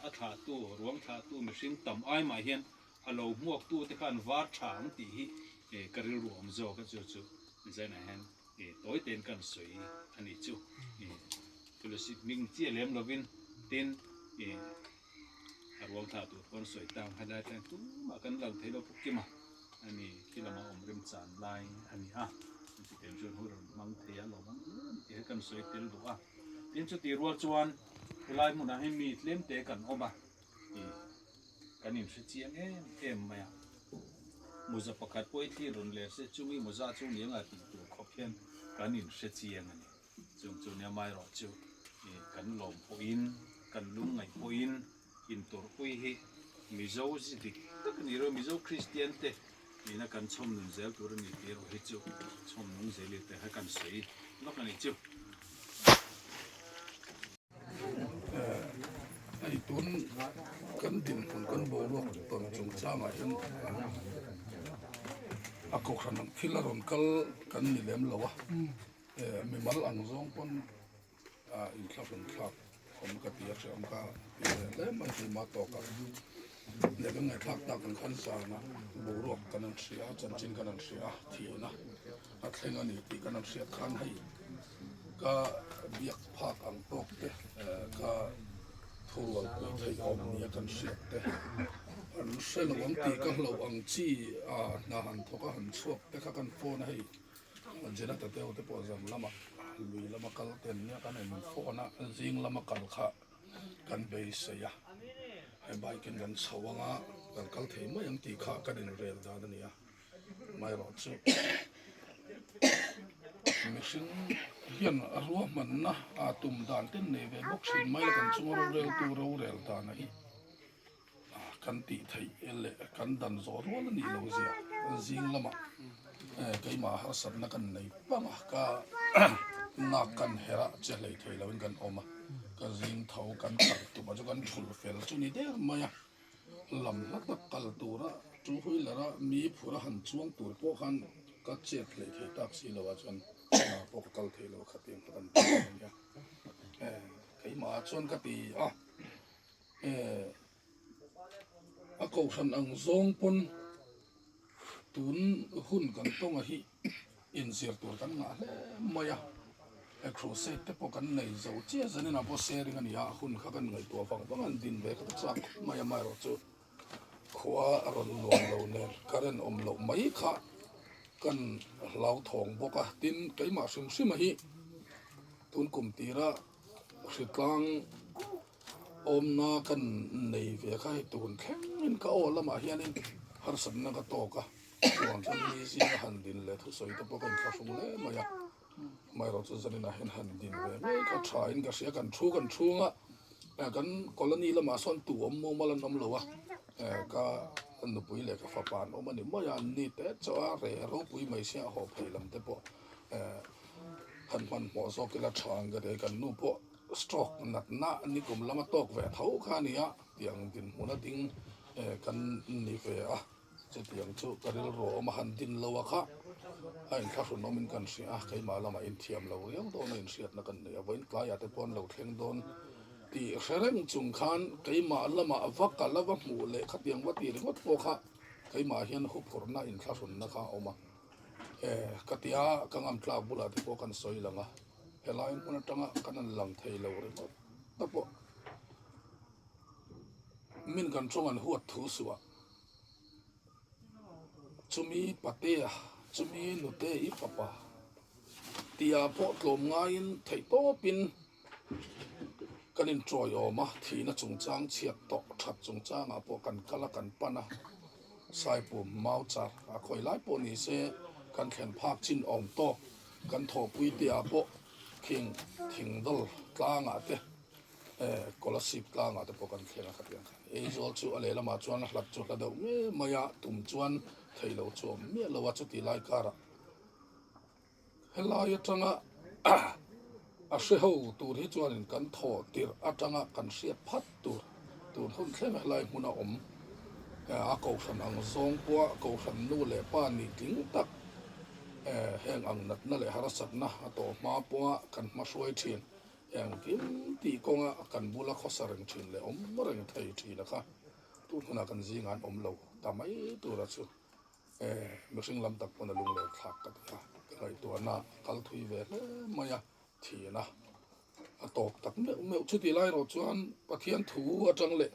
อัฐาตู้หลวงถาตู้ไม่ชิงตำไอมาเห็นฮัลโหลหกตู้ที่ขันวาดฉางตีฮิก็เรียรวมโจก็จู่ๆใจนะเห็นตัวเต็นกันสวยอันนี้จู่คือเราสิมิงเจียเลี้ยมเราวินเต็นรวงถาตัวคนสวยตามให้ได้แต่ตู้มากันหลังเทเราพุกิมาอันนี้ที่เรามาอมริมจานลายอันนี้มันจะเป็นส่วนของเรามังเทียเรามังเทียกันสวยเต็มตัวเต็มจุดที่รัวจวนลายมุนให้มีเล่มเตะกันออกมากันนิ่มสุดเจียงไหมมุจะประกาศป่วยที่รุนแรงเสียจุ่มมุจะจุ่มเลี้ยงอะไรตัวขอบเพียงกันนิ่มสุดเจียงอันนี้จุ่มเนี่ยไม่รอจุ่มกันลมป่วยกันลุงไงป่วยอินตัวคุยให้มิโซสิติตักนี่เรามิโซคริสเตียนเตนี่นักการชมนุนเซลตัวนี้เดี๋ยวให้จูชมนุนเซลเตให้กันสวยนักการนี่จูไอ้ตุนกันดินคนกันโบลูกตอนจงจ้ามาเห็นอากขันฟิลารอนกันนี่เลี้ยมเราวะมีมัลอันซองปนอินทรัพย์ครับผมก็เตียเสียมก็แล้วมันคือมาต่อกันเดี๋ยวไงทักตักกันขันสานะบูรอกกันนั่นเสียจันจินกันนั่นเสียทีนะอัดเงานี่ตีกันนั่นเสียขันให้ก็เบียกภาคอังตกเตก็ทัวร์ไปไทยอมเนี่ยกันเสียเตอันเส้นวันตีก็เราอังจีนาหันทก็หันชวกแต่ข้ากันโฟนให้เจนัตเตอร์เตปอจำละมาลุยละมากัลเต็นเนี่ยกันในโฟนะจิงละมากัลข้ากันไปเสียให้ใบกินกันสว่างกันกัลเทไม่ยังตีข้ากันในเรื่องด้านนี้ไม่รอดสุดมิชินเห็นรัวมันนะตุ่มด่านเต้นในเว็บบ็อกซินไม่กันชัวร์เร็วตัวเร็วด้านนี้กันตีไทยเล่กันดันโซรัวนี่เราเสียจิงละมาไก่มาหาสัตว์นักกันในปังก็นักกันเฮระเจริญไทยแล้วกันออกมาก็จิงเท่ากันตัดตัวมาจนกันชุลเฟลจุนี่เดียร์มา呀ลำลักตักกัลตัวละจู่หุยละระมีผู้ละหันช่วงตัวพวกหันก็เจ็ดเลยที่ตักสิละว่าจนพวกกัลเทละขัดเองกันเนี่ยไก่มาจนก็ตีก็ฉันอังซงปนตุนหุ่นกันต้องหิอินเสียตัวกันงาเลยมา呀ครูเซตแต่พวกกันในเจ้าเจ้าเนี่ยนะพอเซริกันยาหุ่นข้ากันไงตัวฟังฟังดินเบกตักมาyaไม่รอดจูขวารอนลงเราเนี่ยการอมเราไม่ขากันเราทองบกดินไก่มาซึมซึมหิตุนกุมตีระสิกลางอมนากันในเวียข้าตุนแข็งมันก็โอละมาเฮียนี่หาสันนักโตกะส่วนที่มีสิ่งหันดินเลยทุกสิ่งที่พวกกันข้าสงเลยมาyaไม่เราจะจะนี่นะเห็นหันดินเลยไม่ข้าชายก็เสียกันชูอ่ะกันกรณีละมาส่วนตัวมองมาละน้ำเลวะก็นุปุยเลยก็ฟ้าปานออกมาเนี่ยไม่ยันนี่แต่จะอะไรเราปุยไม่เสียหอบเพลำแต่พอหันมันหัวซอกกิละชางก็ได้กันนู่นพอสโตรกหนักหน้านี่กลุ่มละมาตอกแหวนเท้าข้านี่อะเตียงดินหัวนั่งดิ้งกันนี่เฟะจะเตียงชุกระเรื่องรอมาหันดินเลวะค่ะไอ้ข้าสุนน้องมันกันเสียใครมาละมาอินเทียมเรายังโดนอินเสียดนักกันเนี่ยวันกลายแต่ปอนเราเทียงโดนตีเสร็จจุงขันใครมาละมาฟักกันละวักหมูเลยขัดยังวัดตีเรื่องวัดโปค่ะใครมาเห็นหุบผลน่าอินข้าสุนนะคะออกมา กะติยากังอำตลาบุลาที่พวกกันสอยลังเฮลายมันตั้งกันนั่นลังไทยเราเลยหมดตะปะมินกันช่วงอันหัวทุสวะจุมีปะเตะจุมีนุเตอีปะปะตียาพอตลมง่ายไทยโตปินกันอินจอยออกมาทีน่ะจงจางเฉียดตอกทัดจงจางพวกกันกะละกันปะนะสายปุ่มเมาจัดคอยไล่ปนี่เสกันแข่งภาคจินออมโตกันทอปุยเตียโปคิงทิงดลกลางอาเตกอลสิบกลางอาเตพวกกันแข่งกันยังจอลจูอะไรละมาจวนหลักจุดละเดียวมายาตุ่มจวนไทยเราจวมเมื่อเราว่าจุดที่ไล่การะเฮลายจังอาเสียหูตัวที่จวนกันทอติรอาจังกันเสียพัดตัวหุ่นแค่ไม่ไล่มุนอมอาเกาสันอังซองปัวเกาสันนู่เลยป้านี่ถึงตักแห่งอังนัดนั่นเลยหารัศนะต่อมาปัวกันมาช่วยทีนอย่างกิมตีกงกันบุลข้อสารทีนเลยมเริงไทยทีนะคะทุกคนกันจีงานเราทำไมตัวละชุไม่สิ่งลำตักคนลุงเลยทักกันค่ะไอ้ตัวน่ะกัลทุยเวรมายาทีนะตอกตักเมื่อชุดที่ไล่เราชวนปะเทียนถูจังเลย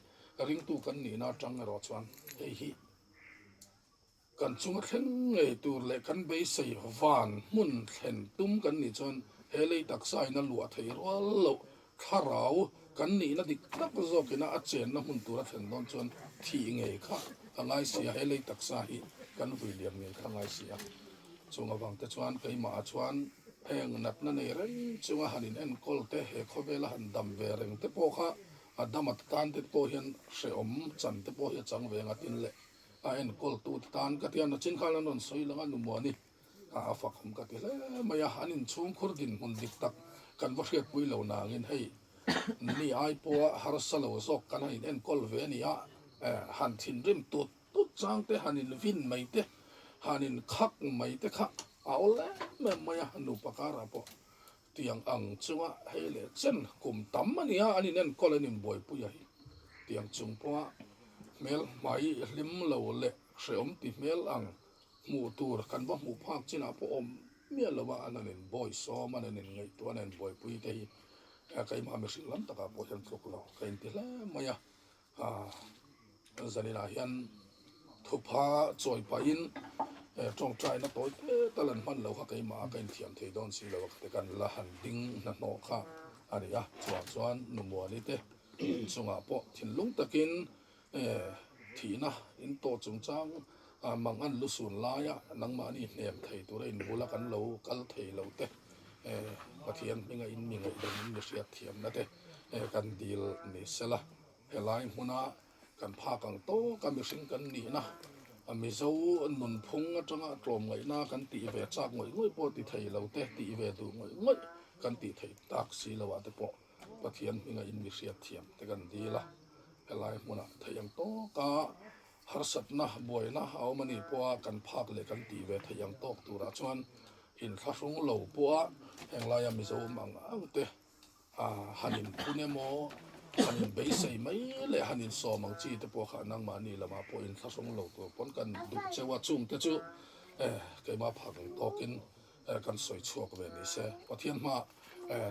ริงตูกันนี่น่าจังรอชวนเฮ้ยกันจุงเข่งไอ้ตัวเล็กกันไปใส่วานมุนเห็นตุ้มกันนี่จนเฮเลยตักใส่นั่นหลวดไทยรัวโลข้าเรากันนี่น่ะดิตักจอกน่ะอาเจนน่ะมุนตัวเห็นตอนจนที่ไงค่ะอะไรเสียเฮเลยตักใส่กันวิเลียมไงข้างไงเสียจงวังแต่ชวนไปมาชวนแห่งนัดนั่นเองจงหันเอ็นกอลเตะเฮคเวลหันดำเวริงเตปโอค่ะดามัดการเตปโอเห็นเสอมจันเตปโอเห็นจังเวงัดอินเล่เอ็นกอลตูตานกัดยันจินข้านันสอยลังนุมวนี่ฝักผมกัดเล่ไม่ยาหันช่วงคุรดินมุนดิกตักกันวัชเกปุยเหล่านางเงินให้นี่ไอปัวฮาร์สลาวซอกกันให้เอ็นกอลเวนี่หันทินริมตุดจังเตหันินวินไม่เตหันินคักไม่เตค่ะเอาละไม่ยานุปการะปอเตียงอังจังว่าให้เล่เช่นกลุ่มตั้มมันเนี่ยอันนี้เน้นก็เลยนิ่มบ่อยปุยให้เตียงจุงปัวเมลไม่ลิมเหลาเละเสียมติเมลอังหมู่ตัวกันว่าหมู่ภาคจีน่าพอมเมียละว่าอันนั้นเน้นบ่อยซ้อมอันนั้นเน้นไงตัวนั้นบ่อยปุยที่ใครมาไม่สิลันตะกับบ่ยันทุกเราใครที่ละไม่ยาจันนี่นะยันทุพาจอยไปอินจงใจนะตัวตะลันมันเราค่ะใครมาใครเทียมเทดอนสิเราแต่กันละหันดิ้งนั่นนอค่ะอันนี้จวนนุ่มวัวนี่เต้จงอาปอถิ่นลุงตะกินทีนะอินโตจงจังมังอันลุสุนลายนังมานี่เนียมไทยตัวเรนบุลกันเรากัลไทยเราเต้ปะเทียนมีไงอินมีไงเดินมีเสียเทียมนะเต้กันดีลนี่เสละเฮลัยมุนากันพากันโตกันมีสิ่งกันนี่นะมีเจ้าหนุนพงจังกลมไงหน้ากันตีเวจากไงง่ายปอติไทยเราเต้ตีเวดูไงง่ายกันตีไทยตักสีเราว่าแต่ปอปะเทียนมีไงอินมีเสียเทียมแต่กันดีละอะไรมุนะไทยยังโตกาฮาร์สัตนะบ่อยนะเอามันนี่ปอกันพากเลยกันตีเวไทยยังโตตัวราชวนอินข้าสงเหล่าปอแห่งลายมีเจ้ามังอังเตฮันินพูเนโมฮันินเบย์ใส่ไม่เลยฮันินสอมังจีแต่พวกนังมานี่ละมาพออินข้าสงเหล่าตัวปนกันดุเจ้าว่าจุ่มแต่จู่เคยมาพักตอกินกันสวยชั่วกันแบบนี้เสียปะเทียนมา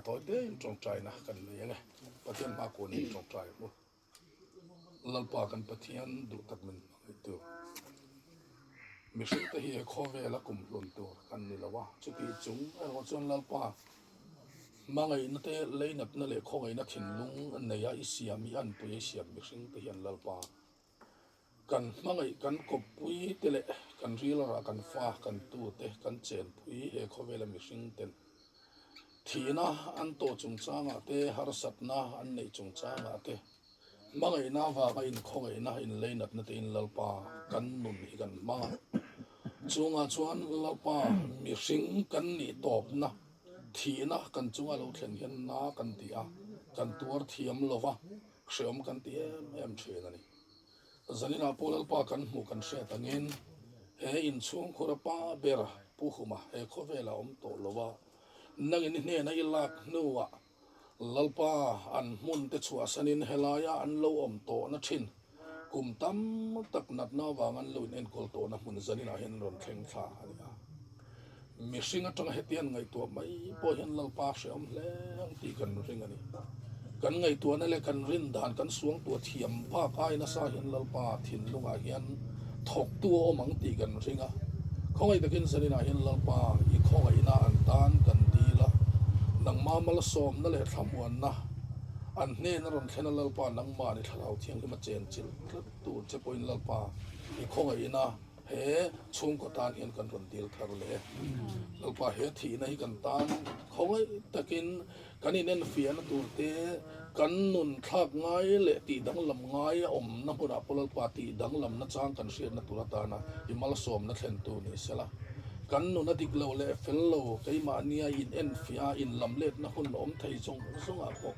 ตัวเด้งจงใจนะกันเลยยังไงปะเทียนมาคนนี้จงใจมั้งลัลปากันปะเทียนดูตักมันตัวมิสุตะเฮียข้อเวลกุมลนตัวกันนี่ละวะจุกีจุงเราจนลัลปามาไงนั่นเตะเลยนับนั่นเลยข้อไงนักถิ่นลุงอันไหนยาอิสยามีอันปุยเสียมิสุตะเฮียลัลปากันมาไงกันกบปุยเตะกันรีลากันฟ้ากันตู้เตะกันเจนปุยเฮข้อเวลมิสุเตนทีน่ะอันโตจงจ้างอาเตฮาร์สัตน่ะอันไหนจงจ้างอาเตมาไงน่าว่าไงข้อไงน่ะอินเลยนับนั่นเตะอินลัลปากันนุนฮิกันมาจงอาชวนลัลปามิสุกันนี่ตอบนะทีน่ะกันจงอาเราเขียนเห็นน่ะกันตีกันตัวเทียมลวะเชื่อมกันตีเชื่อนั่นนี่จันนี่น่ะพอลัลปากันหูกันเสียตั้งเงินอินช่วงคุระป้าเบระผู้ขุมาข้อเวลาโตลวะนั่งนี่เนี่ยนั่งลักนัวลัลปาอันมุนเตชัวสันินเฮลายาอันโลโตนัชินกุมตั้มตักนัดนาวางันลุยเอ็นกอลโตนะมุนจันนี่น่ะเห็นรอนแข็งขาเนี่ย mi singa tang hetian ngai tua mai po hian lalpa hream hleng ti kan ring ani kan ngai tua na le kan rin dan kan suang tua thiam pa kai na sa hian lalpa thin lunga hian thok tu o mang ti kan ringa khongai takin sanina hian lalpa I khongai na an tan kan dila nang ma mal som na le thamuan na an hne na ron thena lalpa nang ma ni thalau thiang ma chen chil tu che point lalpa I khongai na he chung ko tan hian kan ron dil thar le lalpa he thi na hi kan tan khongai takin kanin en fian tur te kan nun thak ngai le ti dang lam ngai om na pura polal pa ti dang lam na chang kan shir na turata na imal som na thlen tu ni sela kan nun na dik lo le fel lo kai ma nia in en fia in lam let na hun om thai chung sunga ko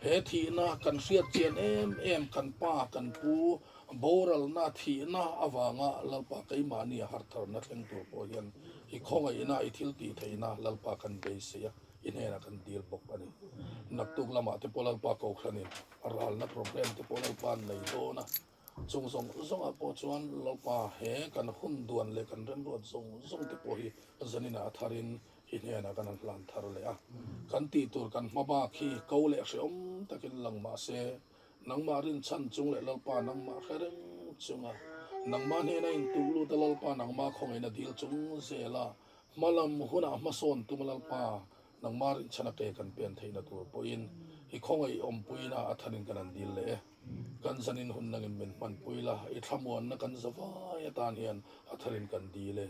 he thi na kan shriat chen em kan pa kan pu boral na thi na awanga lalpa kai ma nia har thar na thlen tu po hian I khonga ina I thil ti theina lalpa kan be sia inena kan deal bok ani naktuk lama te polal pa ko khani aral na problem te polal pan nei do na chung zong apo chuan lalpa he kan hun duan le kan ren ro zong te po hi zanina tharin inena kan lan thar le a kan ti tur kan maba khi ko le hreom takin langma se nangma rin chan chung le lalpa nangma khereng chunga nangma ne na in tulu ta lalpa nangma khong ina deal chung zela malam huna mason tumalalpa nang marin chana ke kan pen theina tur poin I khongai om puina athanin kan dil le kan zanin hun nangin men man puila I thamuan na kan zawa ya tan hian atharin kan dile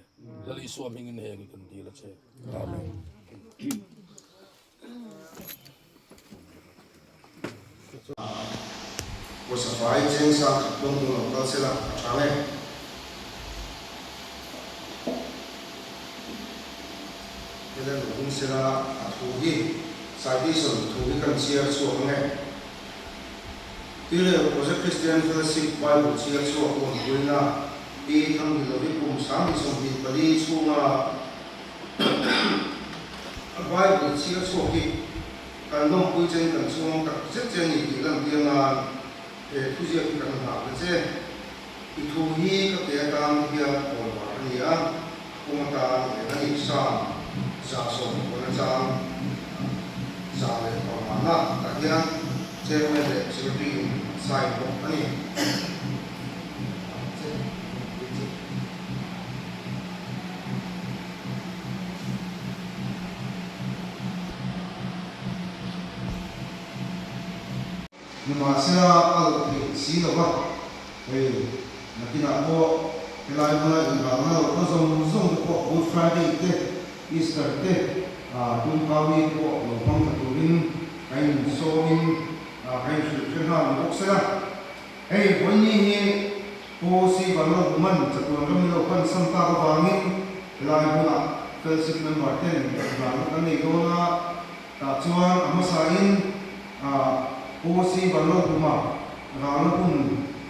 lali suaming in heng kan dile che amen was a fight chen sa dong dong kal sela chale Then we say that Tugi, Sadison, Tugi can see us so long. Here was a Christian fellowship Bible, see us so long. Wina, be come to the Vicum, Samson, the police who are a Bible, see us so long. Can no preaching and so on, Christian, the Lampiana, a Tusia can have the same. It will he, the account here or Maria, Kumata, and Sam. Sa so ko na sa le ko mana ta ya che me le security sai ko ani Numa sila al si lo ba nakina ko kelai mana ingana ko zong ko Good Friday te Easter te tum kawi ko lo pang turin kain soin kain shukha moksela hey bonni ni po si balo man chatuan ram lo kan samta ka bangin lai buna fellowship member 10 ba kan nei dona ta chuan amasain po si balo kuma ran kun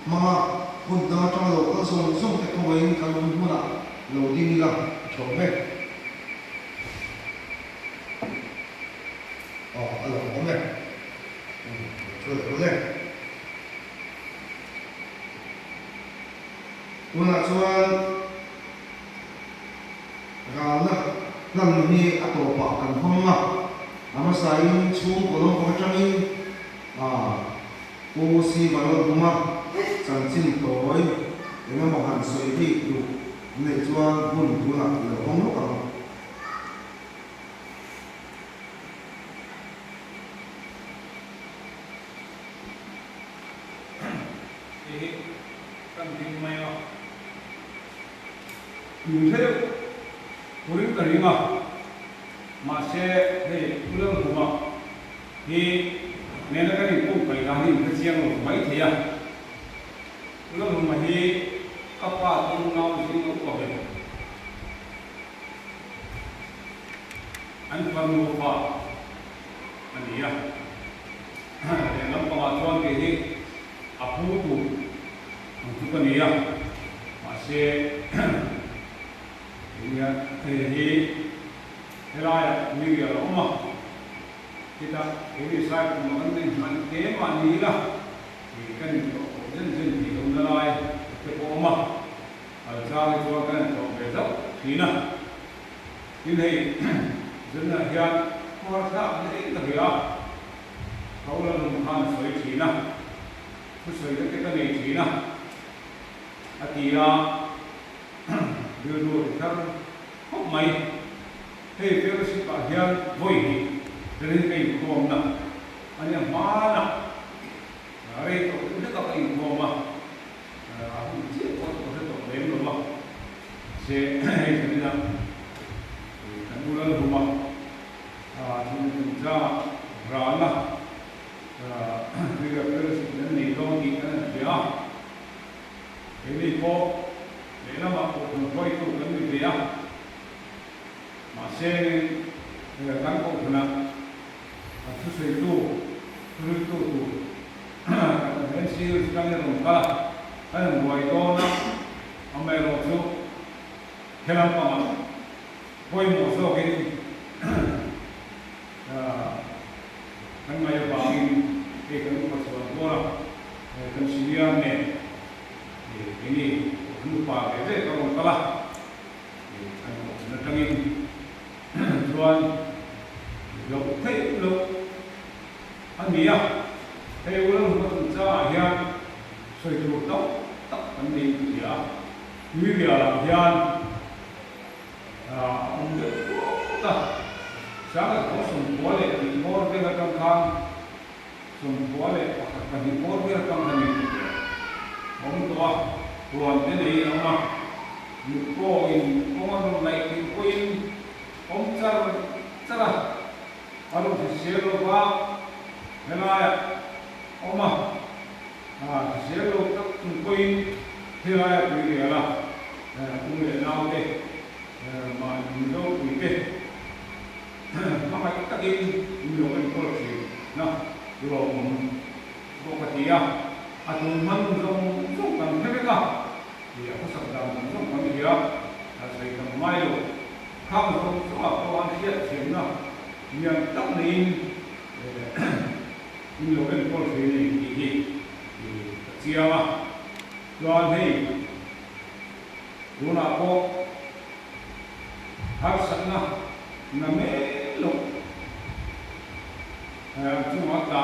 mama kun da tang lo kan som te ko wain kan buna lo ding la chobe allora come cos'è una sua gana nam ni atopa kan homa amasain chung kolong ko changi ko si balon kuma chanchin toy ena mohan soi bi lu nei chuan bun tuna lo hong lo ka 윤태력 우리들이마 마세 네 우렁 부마 이 내나가리 꼭 발가니 그지양으로 많이 돼야 우렁 부마히 아빠 동나오 지금 거be 안 파는 거 아니야 내가 봐 좋아하는 게 아프고 그거니야 마세 Ini helaya minggu rumah kita ini saya mengenai tema ni lah ikan jen di rumah ke rumah al cara itu akan berbeza China in hei zuna hian por tha nei ta hia kaula lum khan soi thina pu soi te ka nei thina atia yu du thar hok mai hei fellowship a hian voi ni rin kai kom na ania mana re to ne ka kai kom ma a hu chi ko to lem lo ma se hei thina bulan rumah tunja rana juga terus ni dong di kan dia ini ko lena ma ko koi tu kan dia masih kan ko kena tu itu tu kan sih sekarang rumah kan buat itu na amai roju kelam paman koi mo so ke kan mai bangin ke kan ko so bora kan siria ne ini lupa ke ko kala kan na tangin tuan lo thei lo ania thei ulang ko cha ya soi tu tok tak kan ni ya ni dia hian ông được ta sáng là có sùng búa lệ thì búa với các con khang sùng búa lệ hoặc thì búa với các con thành ông to còn cái này ông mà một cô in ông ăn này thì cô in ông cha là ông thì xé lô qua cái này ông mà xé lô các cô in thế này thì là ông người nào đây mà mình đâu cũng biết mà phải các cái nhiều cái câu chuyện nó rồi mình có cái gì à tụi mình không cần thế cái thì có sản phẩm không có gì á phải cần mai rồi không có anh hiện tiền nó nhưng tất nhiên nhiều cái câu chuyện này thì chia mà rồi thì lúc nào có har sana na melo cuma ta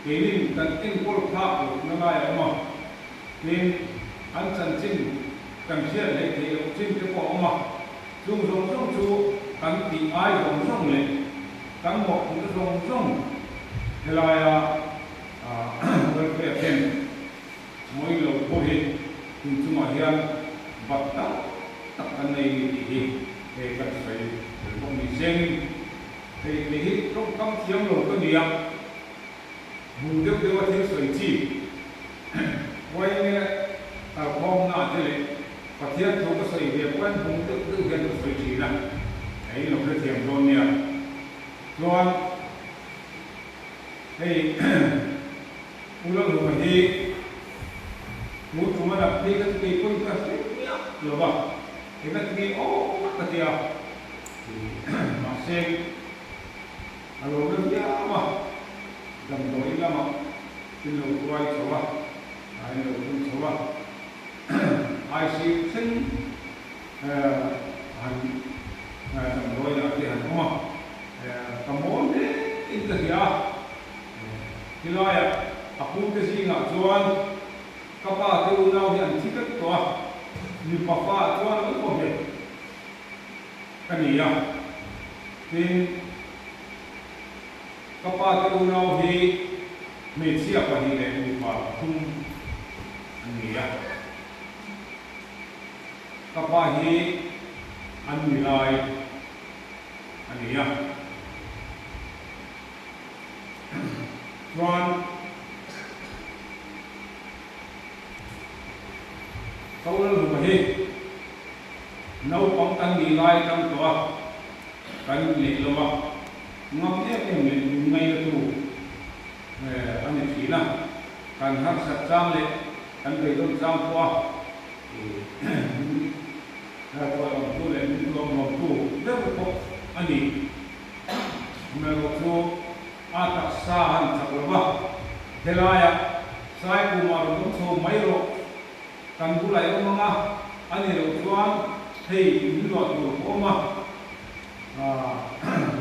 ini kan tin pol pha na ma ya ma tin an chan chin kan sia le ke chin te ko ma chung chu kan ti ai song le kan mo ku song hela ya wer pe pen moi lo ko he tin cuma hian batta takkan này thì cần phải không bị xem thì trong các tiếng rồi có gì ạ vùng tiếp theo là sợi chi quay bom nào thế này và thiết thu có sợi việc quen vùng tự hiện sợi chi này đấy là cái thiềm rồi nè rồi thì u lơ rồi thì muốn chúng ta đặt đi cái quân cái rồi vào kita pergi ketia masih kalau dia apa dan doi lama kilo kuai coba ai lo pun coba ai si sen dan doi lah dia semua kamu ni itu dia kilo ya aku kesini nak jual kapal tu nau yang tiket tua ni papa tuan itu boleh kan iya tin kapal tu nau hi mesia apa ni le ni pa tum ni ya kapal hi an nilai ani ya tuan kau lalu bahe nau pangtang nilai kang tua kan le loma ngapnya yang le ngai tu ane thina kan har sat chang le kan be don chang tua tua om tu le ni tu om tu de ko ani me ro tu atak sahan chaklaba helaya sai ku ma ro tu mai ro kan bulai mga ani ro tuan ให้มีหลอดอยู่ออกมา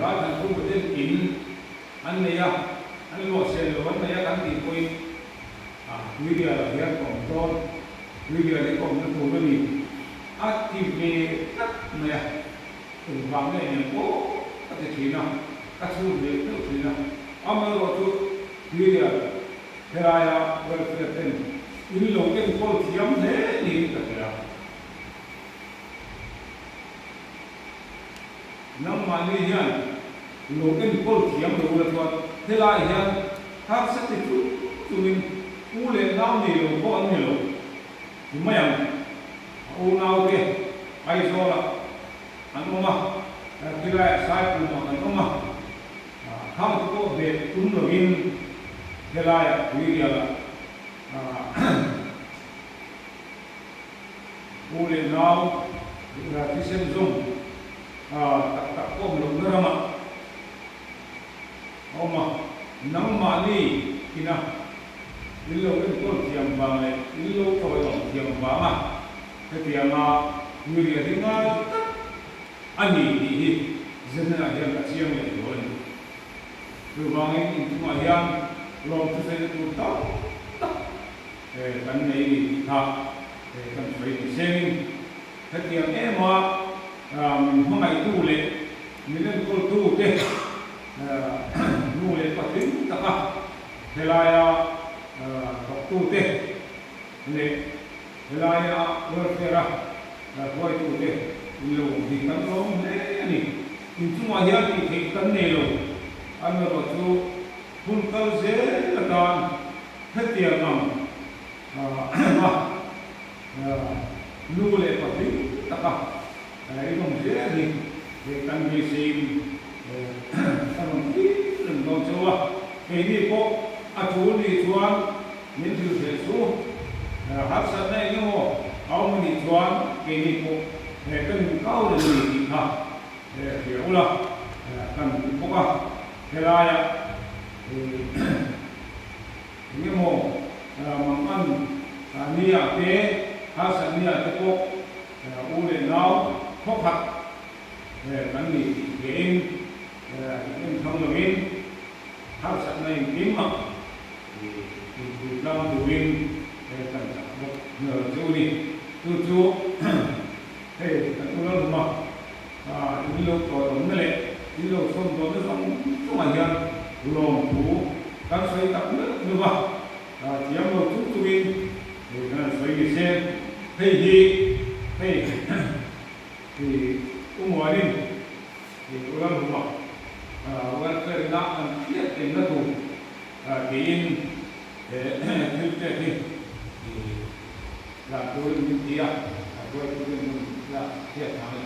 ร้านทั้งคู่เดินกินอันนี้อันนี้ว่าเซลล์วันนี้กันที่คุยวิดีโอเรียนของต้นวิดีโอเรียนของตัวนี้อาทิตย์นี้เนี่ยถึงบางเนี่ยโอ้ก็จะทีนะก็สู้เด็กก็ทีนะอามาเราตัววิดีโอเท่าไรเวลาเต้นอินโลกเป็นคนที่ยำเนี่ยนี่ก็เท่าไรน้ำมันนี่ยันโลกเป็นคนที่ยำโลกเลยว่าเท่าไรยันถ้าสักทีตัวนี้ผู้เล่นน้ำนี่โลกก็อันนี้โลกไม่ยังโอ้น้าโอเคไปโซล่ะอันนู้นมาที่ไรสายปุ่มอันนู้นมาข้าวตัวเด็กตุ้มโลกินเท่าไรวิริยะผู้เล่นน้ำที่เส้นซุ่มตักก้มลงเนื้อมาเอามาน้ำมันนี่กินนะอิโลเป็นคนเทียมบางเลยอิโลโตยองเทียมบางอ่ะเทียมมาวิริยะที่ง่ายอันนี้ดีเจนน่าจะเทียมเลยด้วยคือบางอย่างที่มาอย่างลองทุเรศตัวต่อกันในท่ากันไปที่เซมินเทียมมาห้องไอตู้เลยมีเรื่องคนตู้เด็กนู่นเลยปัจจุบันตะกะเวลาตู้เด็กเนี่ยเวลาเวิร์กเฟร่าตัวตู้เด็กลูกที่ตั้งลงเนี่ยนี่อินทุมาเฮียที่เด็กตั้งเนี่ยลูกอันนั้นก็คือคุณเขาเสียละกันเทียมมานู่นเลยปัจจุบันตะกะitu menjadi kan mesin kan mungkin kalau coba ini kok acuan di cuan ini juga sesuatu hasilnya ini mau kau ini cuan ini kok kan kau dari kita ya ulah kan buka helaya ini mau makan niat hasil niat kok udah now khó thật bánh mì game game không là game hấp dẫn này kiếm mà thì làm từ game cần một nửa chỗ đi từ chỗ thế tôi nói mà đi lâu rồi đúng đấy đi lâu xong rồi nó không ảnh hưởng lòng thú các xoay tập nữa được không chỉ em một chút tôi đi rồi nó xoay đi xem thì thì umur ini di orang rumah orang kerja dia tinggal tu gain hidup ni lah dua dia lah dia sama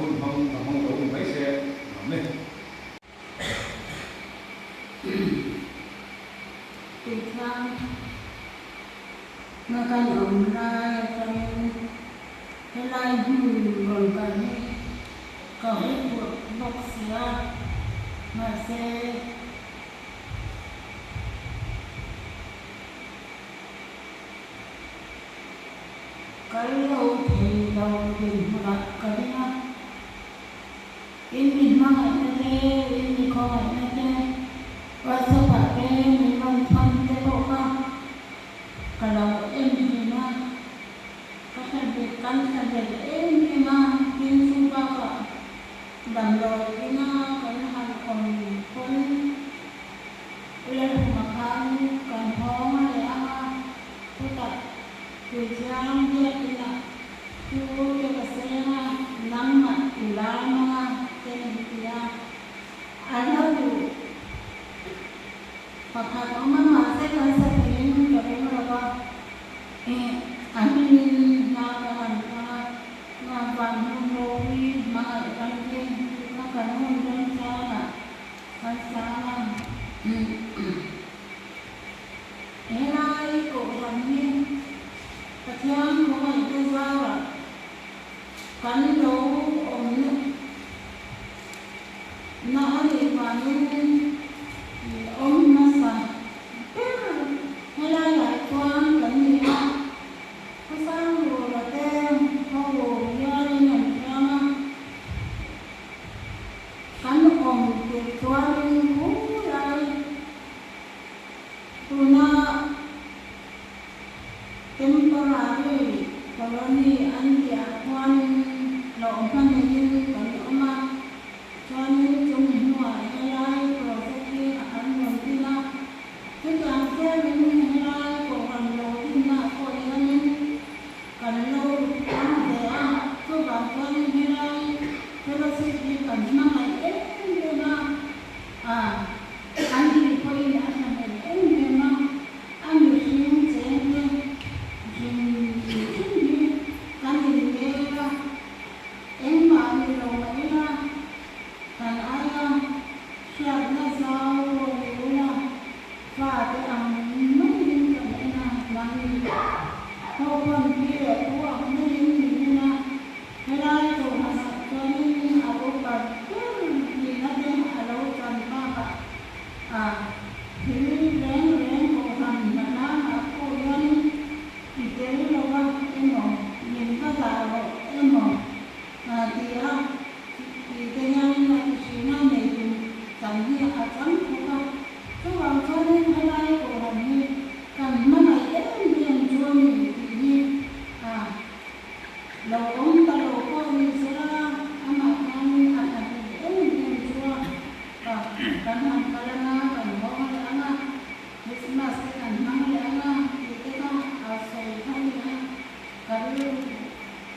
pun mong tahu mấy xe này makan online kan helai gon kan ka buat box ya masih kalau kalau di mulut kerana ini mana ini kau mana rasa pakai memang pandai kau kalau ini mah kan ada ini mah pintu baka dan lorina kan hakon pun ular makan kan hong ya kita kujang dia tidak tu dia kesana nama ulama dia ada tu pakai orang masih kerja ini jadi mereka amin nakan nakan menolong makan dia makan orang sana sana helai orang ni ketiang orang itu bawa kan lo om temporary colony an dia kwan lo pan ni kan oma chuan chung hnuai helai project ni an non tina ke kan se min helai ko kan lo tina ko yan kan lo an de a to ba chuan helai fellowship ni kan na mai na an ni ko ni an na na an ni sim chen ni kan ni mera em ma ni lo mai na kan aya siap na sao ni na fa te ang mai ni kan na mani ko kon pi le ko ang ni na helai to na to ni abo pa ni na te alo kan pa pa thì rèn của hành mà nó cô nhân thì cái lâu quá em mong nhìn có già rồi em mong thì cái nhân này chỉ năng này thì chẳng gì ở trong của con các bạn cho nên hay lai của hành như cần mà này em tiền cho mình thì như đầu ông ta đầu con thì sẽ là ăn mặc ăn em tiền cho kan han kalana kan mohon ana Christmas kan mang ana kita asal kan ya kalau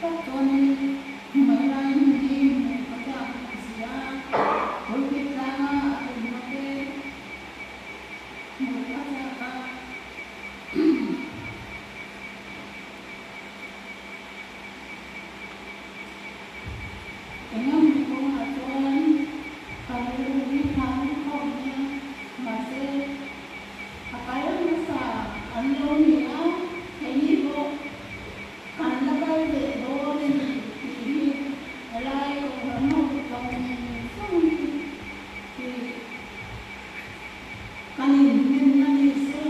tak toni mai lai ni pada sia boleh kana mate mula ka dengan pengaturan kalau di tahun ini masih apa yang masa anda ni ini bo karena kalau bo ini alai orang orang sungguh kan ini nanti se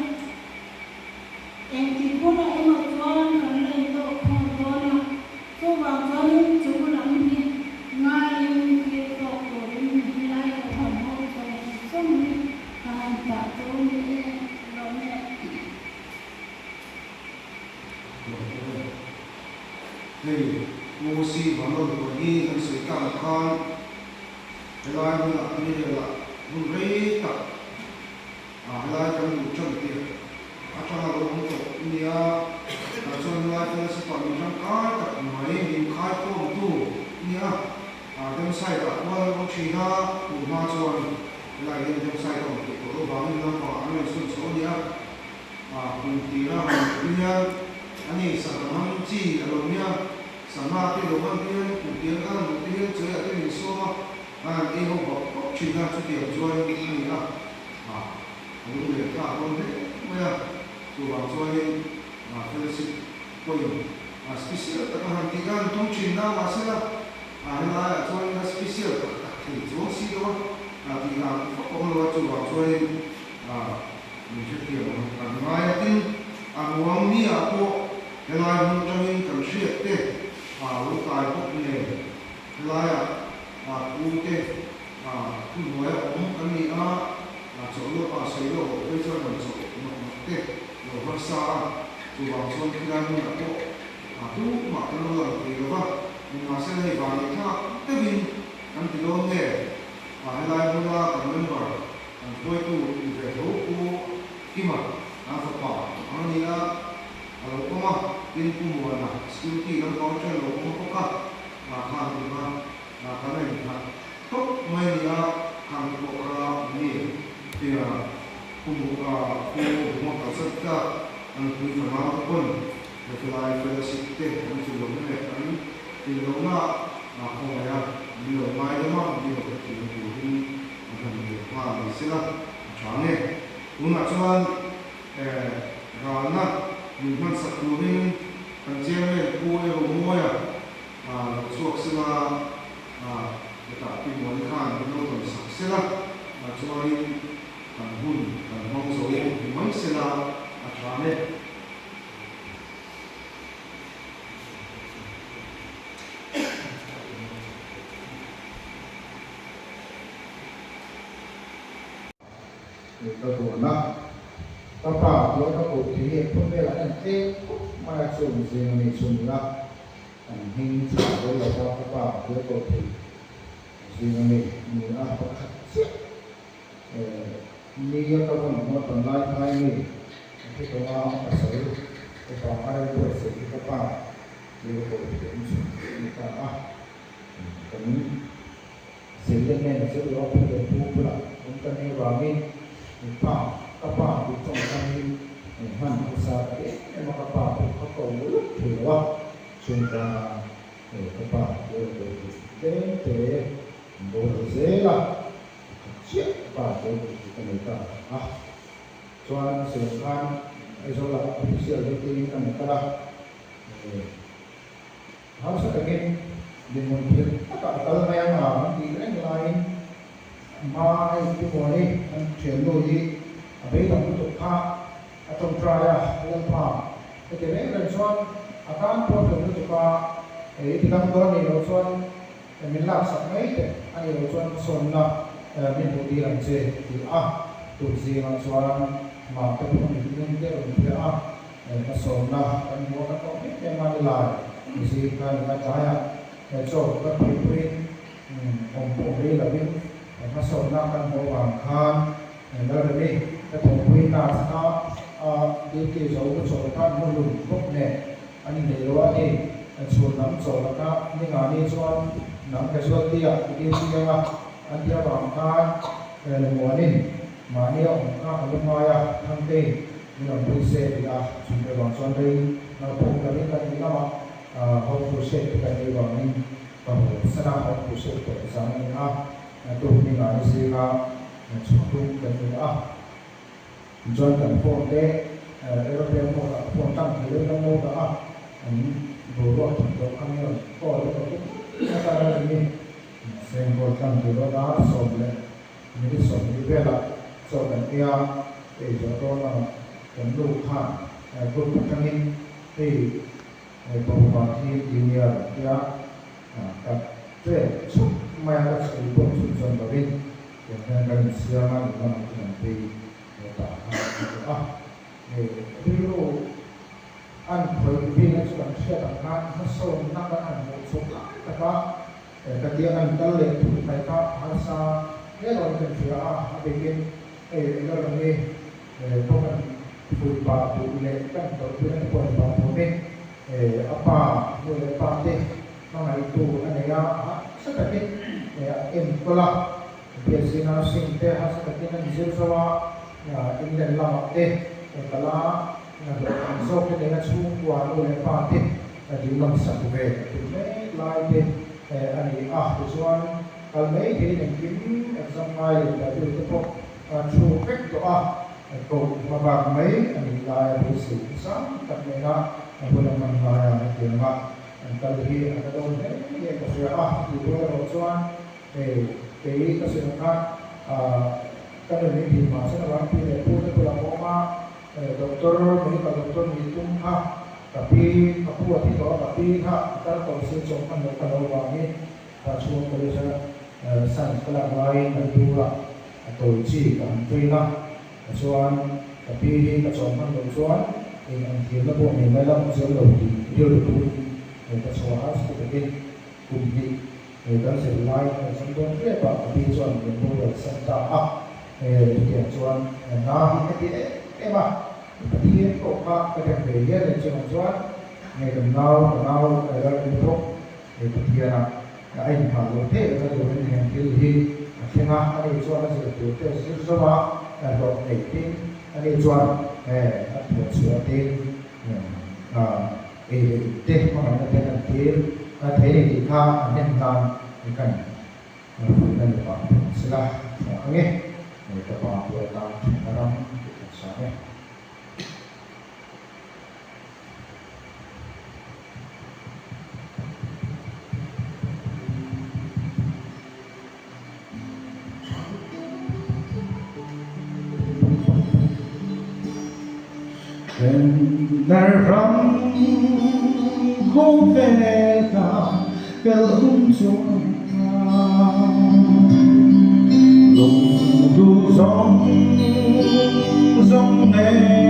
yang kita nak emak karena itu korban tu bangsa ni cukup lagi ngai kita korban nilai orang orang sungguh kan tak tahu ni lornyaนี่มูซีมันลงตัวนี้มันสวยกางคานเวลามันหลับนี่ละมันเรียกเวลามันอยู่จังเดียวอาจารย์เราลงตัวนี่ส่วนเวลาที่สปอร์ตมีทั้งการตัดไม้มีขายต้มตู้นี่เดิมใส่กับว่าเราชีน่าหูมาส่วนเวลาเดิมใส่ต้มตู้เราบางทีเราก็อันนี้ส่วนนี้คุณตีน่ามันเนี่ยอันนี้สารพัดจีอารมณ์เนี่ยสามารถที่เราบางทีคุณตีน่าคุณตีน่าเจออะไรที่ส่วนเองเขาบอกชีน่าจะเกี่ยวช่วยนี่นะรู้เลยถ้าคนนี้ไม่ตัวบางช่วยเฟลซิก็อยู่สเปเชียลแต่ก็หันที่กันต้องชีน่ามาเสียเวลาช่วยสเปเชียลที่ช่วยสิว่าที่กันเขาบอกว่าตัวบางช่วยมีเกี่ยวกับมาอย่างที่วางนี้พวกเวลามันจะมีการเสียเตะลูกตายพวกนี้เวลาลูกเตะคุณหัวผมอันนี้จบลูกเสียลูกไม่ใช่มันจบมันเตะลูกภาษาตัวบางส่วนที่ได้มันพวกตู้มาตั้งหลังที่เรามันมาเสียให้บางอย่างถ้าเตะบินกันที่โดนเนี่ยเวลามันว่ากันมันว่าด้วยตู้อยู่ในโลกที่มันสปอร์ตอันนี้เราก็มาเป็นผู้มวลสกิลที่เราต้องใช้เราก็ต้องข้ามที่มาการเล่นทุกไม่เนี่ยข้ามพวกเราเนี่ยที่ผู้มวลสัตว์อันคุยกันมาทุกคนเวลาเฟลสิเตอันที่เราเนี่ยอันที่เราคงจะมีเราไม่ได้มามีเราที่เราอยู่ที่มันทำให้ว่าไม่เสียช่วงนี้คุณอาจารย์Rana Yuhan Sakurin Kanjeme Kuwe Moya Suak Sila Tapi Monikan Benoton Saksila Chuain Hun Mong Soye Mang Sila Achane Kita ก็ป่าเยอะก็ปลูกที่นี่พวกนี้แหละนั่นเองมาสุ่มเสียงมีสุ่มละหิ้งสาวเลยก็ป่าเยอะก็ที่เสียงมีอ่ะก็นี่ก็ต้องมาตอนไล่ไล่นี่ที่ตัวเราอาศัยตัวป่าอะไรด้วยสิ่งที่ป่าเยอะก็ที่สุ่มนี่ก็อ่ะตอนนี้สิ่งที่แม่จะเราเป็นผู้ปราบผมก็ในว่ามีป่าก็ป่าที่ต้องทำให้หันอุตสาหะให้มาป่าที่เขาโตถือว่าชุมชนก็ป่าเยอะก็ที่เต็มเต็มโบราณเสียละเชี่ยป่าเยอะก็ที่กันเลยก็อ่ะส่วนเสียงการไอ้ส่วนละพิเศษที่กันเลยก็ละharus ada dimunculkan kalau yang di lain mai itu boleh celo di apa itu untuk atau traya yang jadi kan soal akan problem itu juga di kantor ni soal minlak sampai itu ani soal sonna min budi ranche di tu ziang soal mak tu ni dia sonna kan buat apa yang mana isi kan kaya cho các quý ông phụ đi là biết nó sổ ra căn hộ vàng khan đó là đi cái thủ quý nào nó đi kia dấu cái sổ căn mua lùn bốc nè anh để đó đi sổ nắm sổ là các nhưng mà đi cho nắm cái sổ tia đi kia mà anh kia vàng khan là mua đi mà đi ông các ở bên ngoài thằng tê nhưng mà tôi sẽ đi chúng tôi bằng son đây nó không là biết cái gì đâu how to shape cái này bằng mình và sẽ làm how to shape cái sáng này tôi mình nói gì là chúng tôi cái này John cần phone đấy European mode phone tăng thì lên mode đồ loại chúng tôi không hiểu có được cái là gì xem phone tăng thì nó đã xong rồi mình đi xong đi về lại sau đó kia để cho tôi là cần đủ hạn tôi cũng tăng in thì pembangunan dunia ya tapi mana sebut susun tapi yang kan siaran nanti dulu an pemimpin sudah siap masuk nak masuk kata kediaman terlebih mereka harasa dia orang kerja bikin orang ni bukan pulpa pulek kan terus pulpa pulek apa boleh pakai mana itu anda seperti imkola biasanya sinte seperti yang disebut ini adalah kalau so dengan semua boleh pakai di dalam satu bed ini lain ani tujuan kalau ini mungkin exam lain dari itu cukup doa kau mabak mai ani lain bersih sam tak mereka boleh mengajar dengan kalau dia ada orang dia kerja di luar rosuan ini kesehatan kalau ini di masa orang pilih pun pulang rumah dokter mereka dokter hitung tapi aku waktu itu tapi kalau sesuatu kalau wangi semua kerja san sekolah lain dan dua atau uji kan tuina soal tapi kecuali rosuan yang dia lepas ni dalam seluruh dia lepas kita soal seperti kunci dan selain sebelum dia tapi soal yang boleh serta dia soal nah ini dia kok pada dia dan soal ni kenal ada itu dia nak ain kalau dia ada orang yang pilih tengah ada soal seperti itu semua ada ini ada soal ada suatu teh mana dengan kir teh di kah dengan ikan dan apa setelah ini kita buat dalam sana Dalam koveta kelunjungan lung du song ne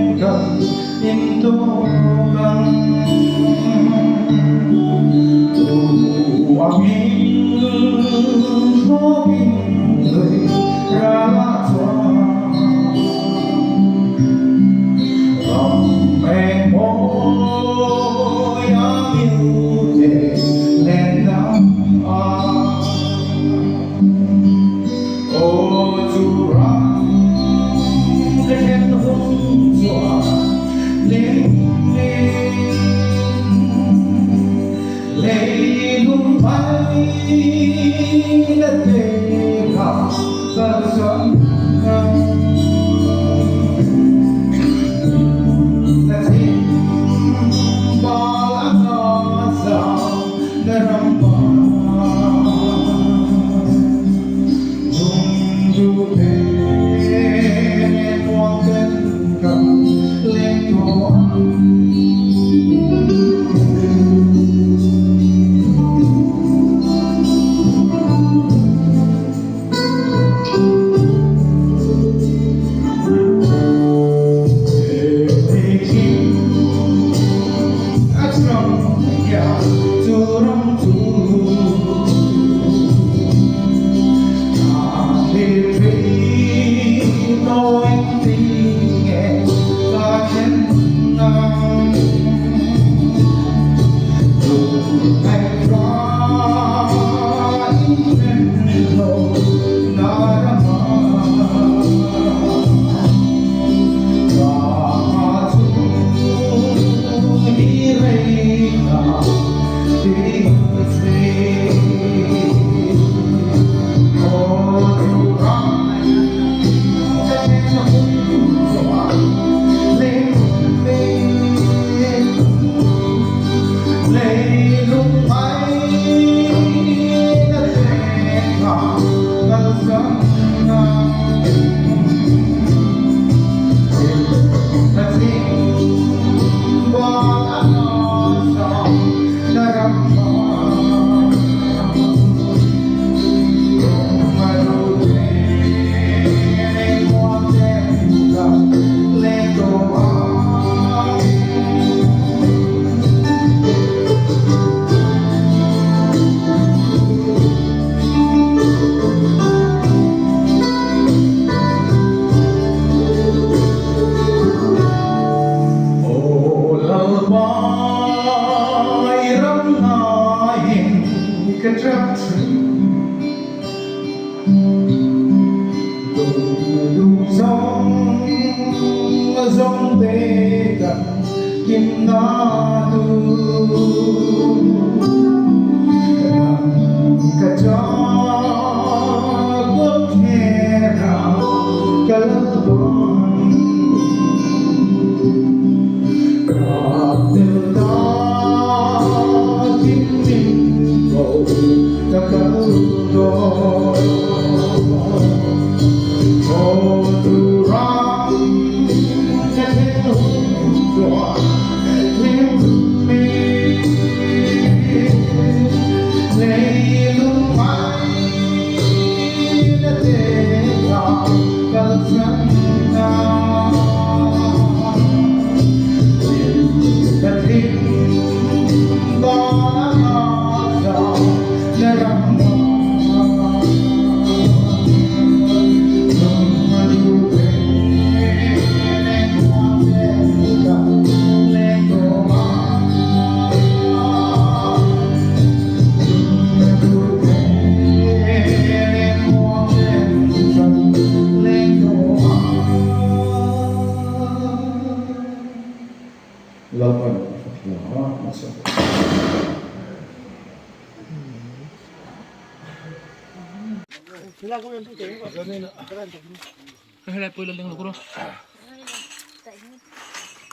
Helai poi leng lo kuro.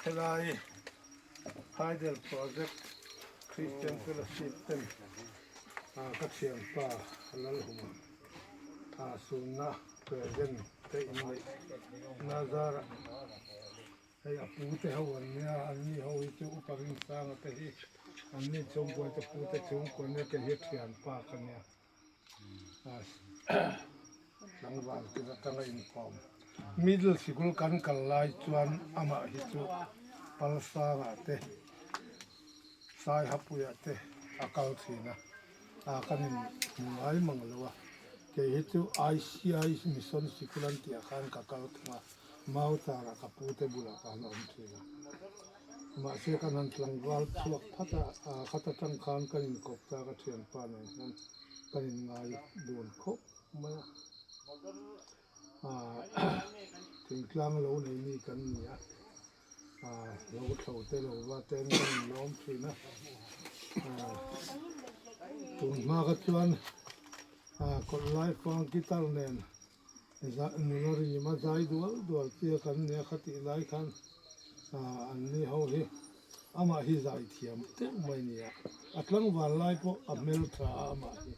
Helai Heidel Project Christian Fellowship ten Katsian pa halal huma sunna present te inai nazara hey apute hawan ya anni hawi chu uparin sang te hi anni chombo te pute chung konne te hian pa kanya langwal te tanga in form middle school kan kalai chuan ama hi chu palsa nga te sai hapuya te akal thina kanin ngai manglawa ke hi chu ICI mission sikulan ti khan kakal thuma mau tara kapute bula kan om thina ma se kanan tlangwal chuak phata khata tang khan kanin kopta ka thian pa ne han kanin ngai don khop ma ting klang lo nei ni kan nia lo thau te lo wa ten kan lom thina tun ma ka chuan kon lai pang kital nen za nuri ma zai dual tia kan ne khati lai khan an ni ho hi ama hi zai thiam te mai nia atlang wal lai po amel tra ama hi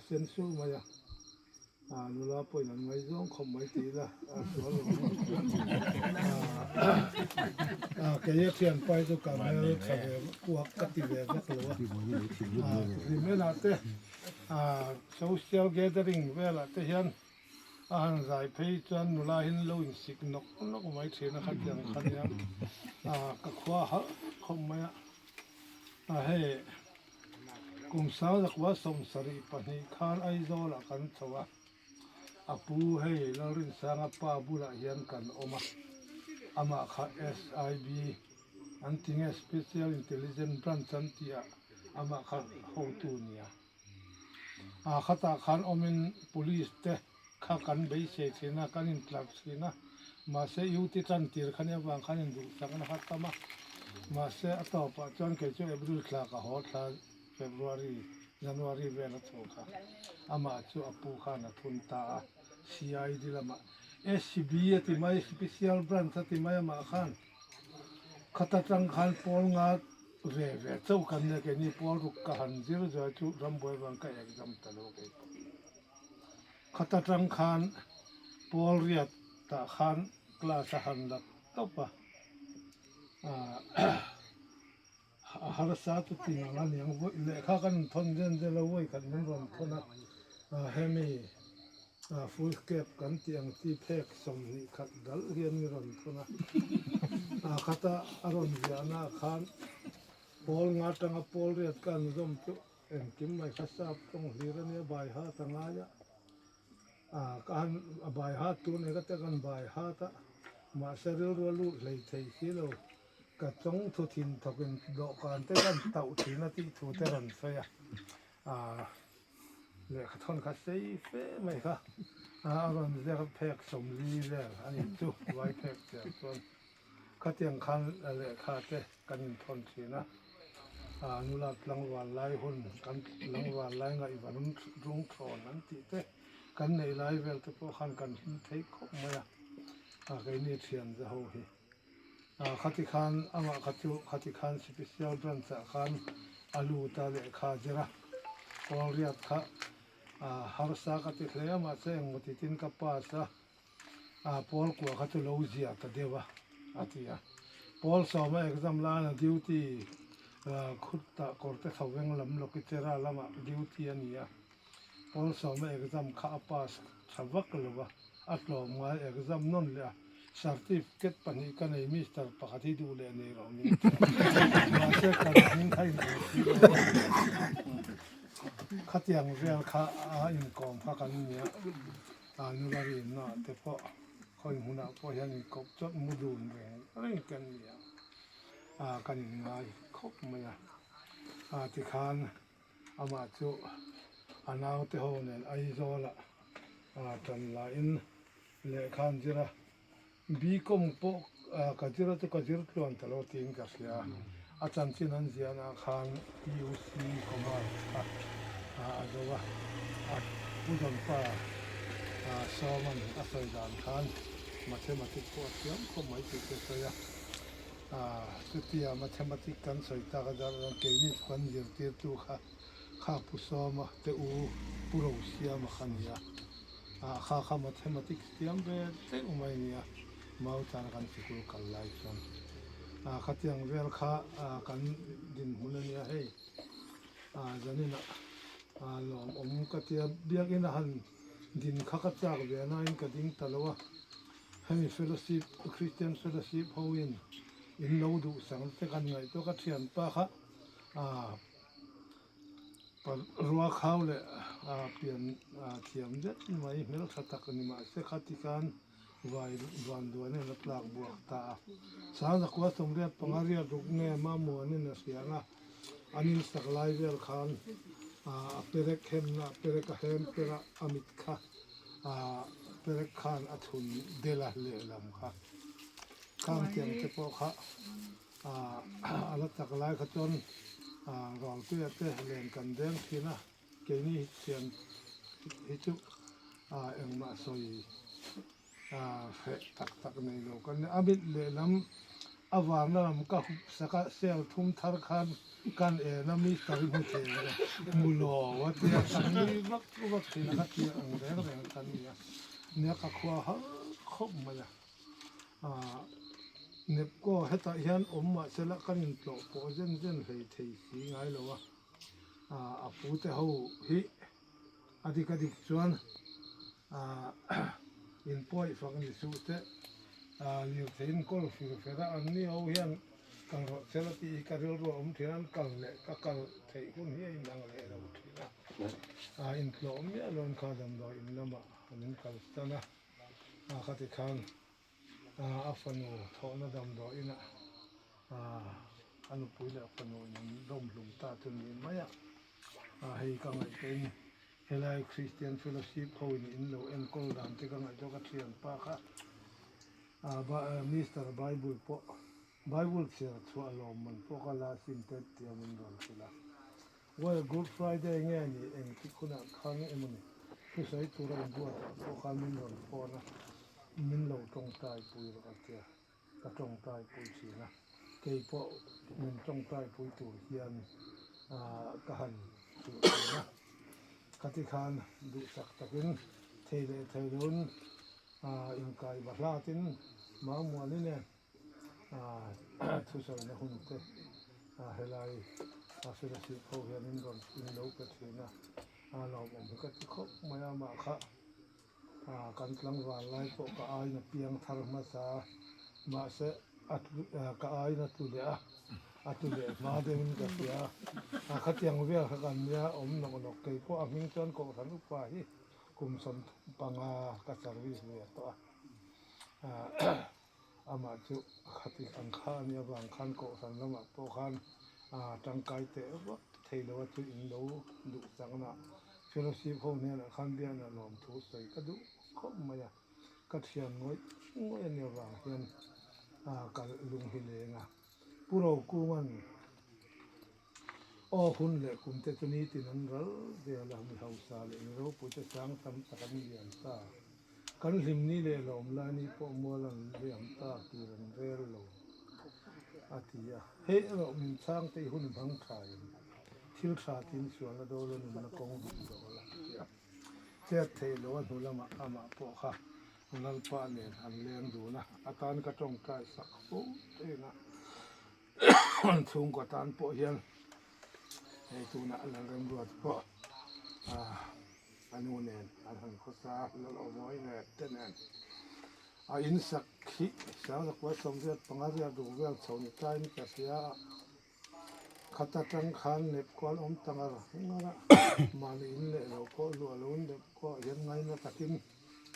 sen su ma ya nula poi nan ngai zong khom mai ti la so lo ke ye thian pai to ka mel tha ve kuak ka ti ve vak lo ri me na te social gathering vela te hian an zai phei chuan nula hin lo in sik nok mai thena khat yang khan ya ka khwa ha khom mai he kum sa zakwa som sari pani khan ai zo la kan thawa apu he lorin sanga pa bula hian kan oma ama kha SIB anting special intelligence branch antia ama kha ho tu nia khata khan omin police te kha kan bei se thina kan in club thina ma se yuti tan tir khania wang khan in du changna hatama ma se ato pa chon ke chu April thla ka ho thla February January vela thoka ama chu apu khana thun ta CID lama SCB ati mai special branch ati mai ma khan khata tang khan pol nga ve chau kan ne ke ni pol ruk ka han zir ja chu ramboi wang ka exam talo ke khata tang khan pol riat ta khan class han la topa har sa tu ti nga niang wo le kha kan thon den de lo woi kan men ron thona hemi full cap kan tiang ti phek som ni khat dal rian ni ron thona khata aron jana khan pol nga tanga pol riat kan zom chu em kim mai khasa tong hiran ya bai ha tanga ya kan bai ha tu ne ka te kan bai ha ta ma seril ro lu lei thei hi lo ka chong thu thin thokin do kan te kan tau thina ti thu te ron fe ya le khathon kha sei fe mai kha ron le phek som li le ani chu wai phek te chon khatiang khan le kha te kan thon thina nula tlangwal lai hun kan langwal lai ngai vanum rung thon an ti te kan nei lai vel te po khan kan thei khop maya kai ni thian za ho hi khati khan ama khati khan special branch khan alu ta le kha jera pol riat kha har sa ka ti hle ma se ngoti tin ka pa sa pol ko kha tu lo zia ta dewa atia pol so ma exam la na duty khut ta korte thaweng lam lo ki chera lama duty ania pol so ma exam kha pass thavak lowa atlo ma exam non le certificate pani kan ei mister pakati du le nei ro mi ma se kan nin khai ni khatiang vel kha in kom pha kan nia nu la ri na te po khoi huna po hian in kop chot mudun ve ring kan nia kan ngai khop maya ti khan ama chu anau te ho nen ai zola tan la in le khan jira bi kom po ka jira to ka jir tlon talo tin ka sia achan chin an ziana khan UC command adowa pudon pa soman asai dan khan mathematics ko tiam ko mai ti te ya tutia mathematics kan soi ta ga dar ke ni khan jir ti tu kha pu soma te u puro sia ma khan ya kha mathematics tiam be te umai nia mau tan kan sikul kal lai son khatiang vel kha kan din hunania hei janina lom ka tia biak in han din kha ka chak ve na in ka ding talowa ให้เฟโลชิพคริสเตียนเฟโลชิพเฮาอินโลดูสังเตกันไงตัวก็เทียนปะคะปรัวเขาเลยเปลี่ยนเทียมเด็ดไว้ไม่รู้สักตะกันนี่มาเสกขัดกันไว้วันด้วยเนี่ยนับหลักบวกตาสาวนักว่าสมเด็จปังอารียดุกเนี่ยมามัวนี่นะเสียงอันนี้สักไลเวลคันเปรกเฮมนะเปรกเฮมเปรกอมิตค่ะเปรกคันอัทุนเดลเลลำค่ะข้างเตียงเฉพาะค่ะอะไรสักไลขจรรองเตี้ยเล่นกันเดิมทีนะเกนี่เสียงฮิจุเอ็งมาสอยเฟตักในโลกันเนี่ยอาบิดเล่นน้ำอวานน้ำก็สักเซลทุ่มทารคันกันน้ำมีสายมุเทมุโลวัดเนี่ยสังมีวัดที่นักที่อังเร่งกันเนี่ยก็ขวาขบมาเลยเน็บก็ให้ตาเห็นมาเสละกันโตพอเจนให้ทีสีไงล่ะวะพูดแต่เขาอดีตชวนอินป่วยฟังดิสุเตเลี้ยวเส้นก็ฟิลเฟร่าอันนี้เอาเห็นกันรถเสละที่กันรถที่นั่นกันเละกันเที่คนเฮียอินดังเละเราที่นะอินโลมีอารมณ์ข้าดำดอยอินละมาอันนี้กันสนะขัดขันฟันโอทอนะดำดอยนะอันปุยละฟันโอยังร่มลุงตาจนมีไหมให้กันไงเป็นเฮลัยคริสเตียนเฟโลชิพเขาอินโลเอ็นโกลดันที่กันไงตัวกันเทียนป้าค่ะมิสเตอร์ไบเบิลพอไบเบิลเชื่อชัวร์ลมมันพวกเราสินเต็มเตียมันรอนสิละว่ากูดฟรายเดย์เงี้ยนี่เองที่คุณข้างเอ็มนี่ผู้ใช้ตัวเราบัวพวกเขามันรอนพอนะมินเราตรงใต้ปุยเราเจอก็ตรงใต้ปุยสินะเกี่ยพอมันตรงใต้ปุยตัวเฮียนก็หันสุดนะกติกาดูสักตะกินเทเลนอินกายบัลลาตินมามัวนี่เนี่ยทุกส่วนในหุ่นเตเฮลัยเฟลสิเขาเฮียนินโดนอินโลกเทีนะเราผมก็ที่เขาไม่เอามาค่ะกันกลางวันไล่พวกก็อายนะเพียงทารมาสามาเสก็อายนะตุเลียมาเดินกับเสียขัดยังเวียกันเนี่ยนกเกยพวกมิงจนก็สันอุปาหิกุมสนปังกัสวิสเวียตัวมาจุขัดขันข้าเนี่ยบางขันก็สันละมาพวกขันจังไกเตะว่าเทเลวัตุอินโดดุสังนะเฟโลชิพเขาเนี่ยนะขันเดียนะลมทุสใส่ก็ดุเขาไม่ยากก็เทียนงวยเนี่ยบางเฮียนกันลุงฮิเลงผู้เรากูมันหุ่นเล็กกุมเตตุนีตินันรัลเดียร์มีเฮาสาเลเราพูดจะสังทำตะกันเรียนตากันหิมนี่เลยลมลานีพอมัวลันเรียนตาตีรันเรลโลอาทิยาเฮ้เรามีสังตีหุ่นบังขายทิลชาตินส่วนละโดลนุนกงดุโดละเจ้าเทโลวันหุลมาอามาปอค่ะนัลปาเนี่ยหันเลี้ยงดูนะอาตานกระจงกายสักโอ้เองทุ่งกตานปอเฮียนให้ตัวน่ะหลังกันบวชปออันนู้นเนี่ยอันหันข้อสาแล้วเอาไว้เนี่ยเต้นเนี่ยอินสักขีสาวสักว่าสมเด็จปังอาเรียดูเวลชาวนิทานนี่ก็เสียขัดตั้งขันเน็บก้อนตั้งอะไรงั้นละมาเลยอินเลยเราก็รัวล้นเด็กก็ยังไงนะตะกิน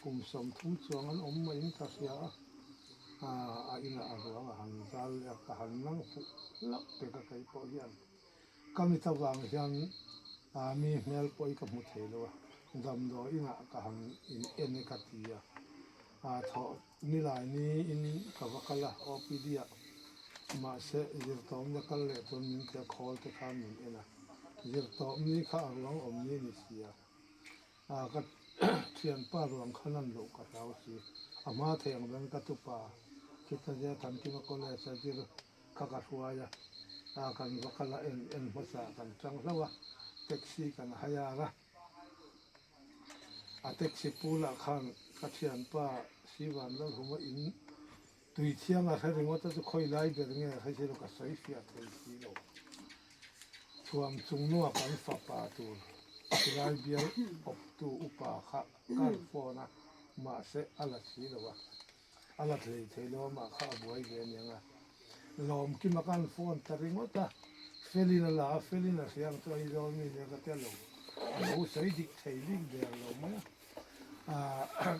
กลุ่มสมทุ่งสวงนั้นมาอินก็เสียอินละรัวหันจัลยาหันนั่งลักเป็นกระไก่ปอเฮียนก็มีตะวันเฮียนมีเมลปอยกับมุเทลวะดำดอยอินละก็หันอินเอ็นกัตติยาทอนี่ลายนี้อินกับว่ากันละออปีเดียมาเสยืดต่อมจะกันเลยจนมินจะคอจะข้ามมินเองนะยืดต่อมนี้ข้าหลังอมนี้นี่เสียก็เทียนป้ารวมขนาดโลกกับเราสิมาเทียงนั้นก็ตุปาคิดจะทำที่มาคนเลยจะยืดข้ากับหัวยากันว่ากันละเอ็นภาษากันจังแล้วว่าแท็กซี่กันหายาละแท็กซี่ปูละขันก็เทียนป้าสีวันแล้วผมว่าอินตุยเทียงอะไรเรื่องว่าจะค่อยไล่เรื่องเงี้ยให้เชื่อกับสายเสียทีสีโลช่วงจุงนัวกันฝาป่าตัวไล่เบี้ยอบตัวอุปาขะการฟอนะมาเสอะไรสีหรอวะ ala thei lo ma kha buai ve nianga lom ki makan phone taringota felina la felina siang to I rol mi le ka te lo o sei dik thei lik de lo ma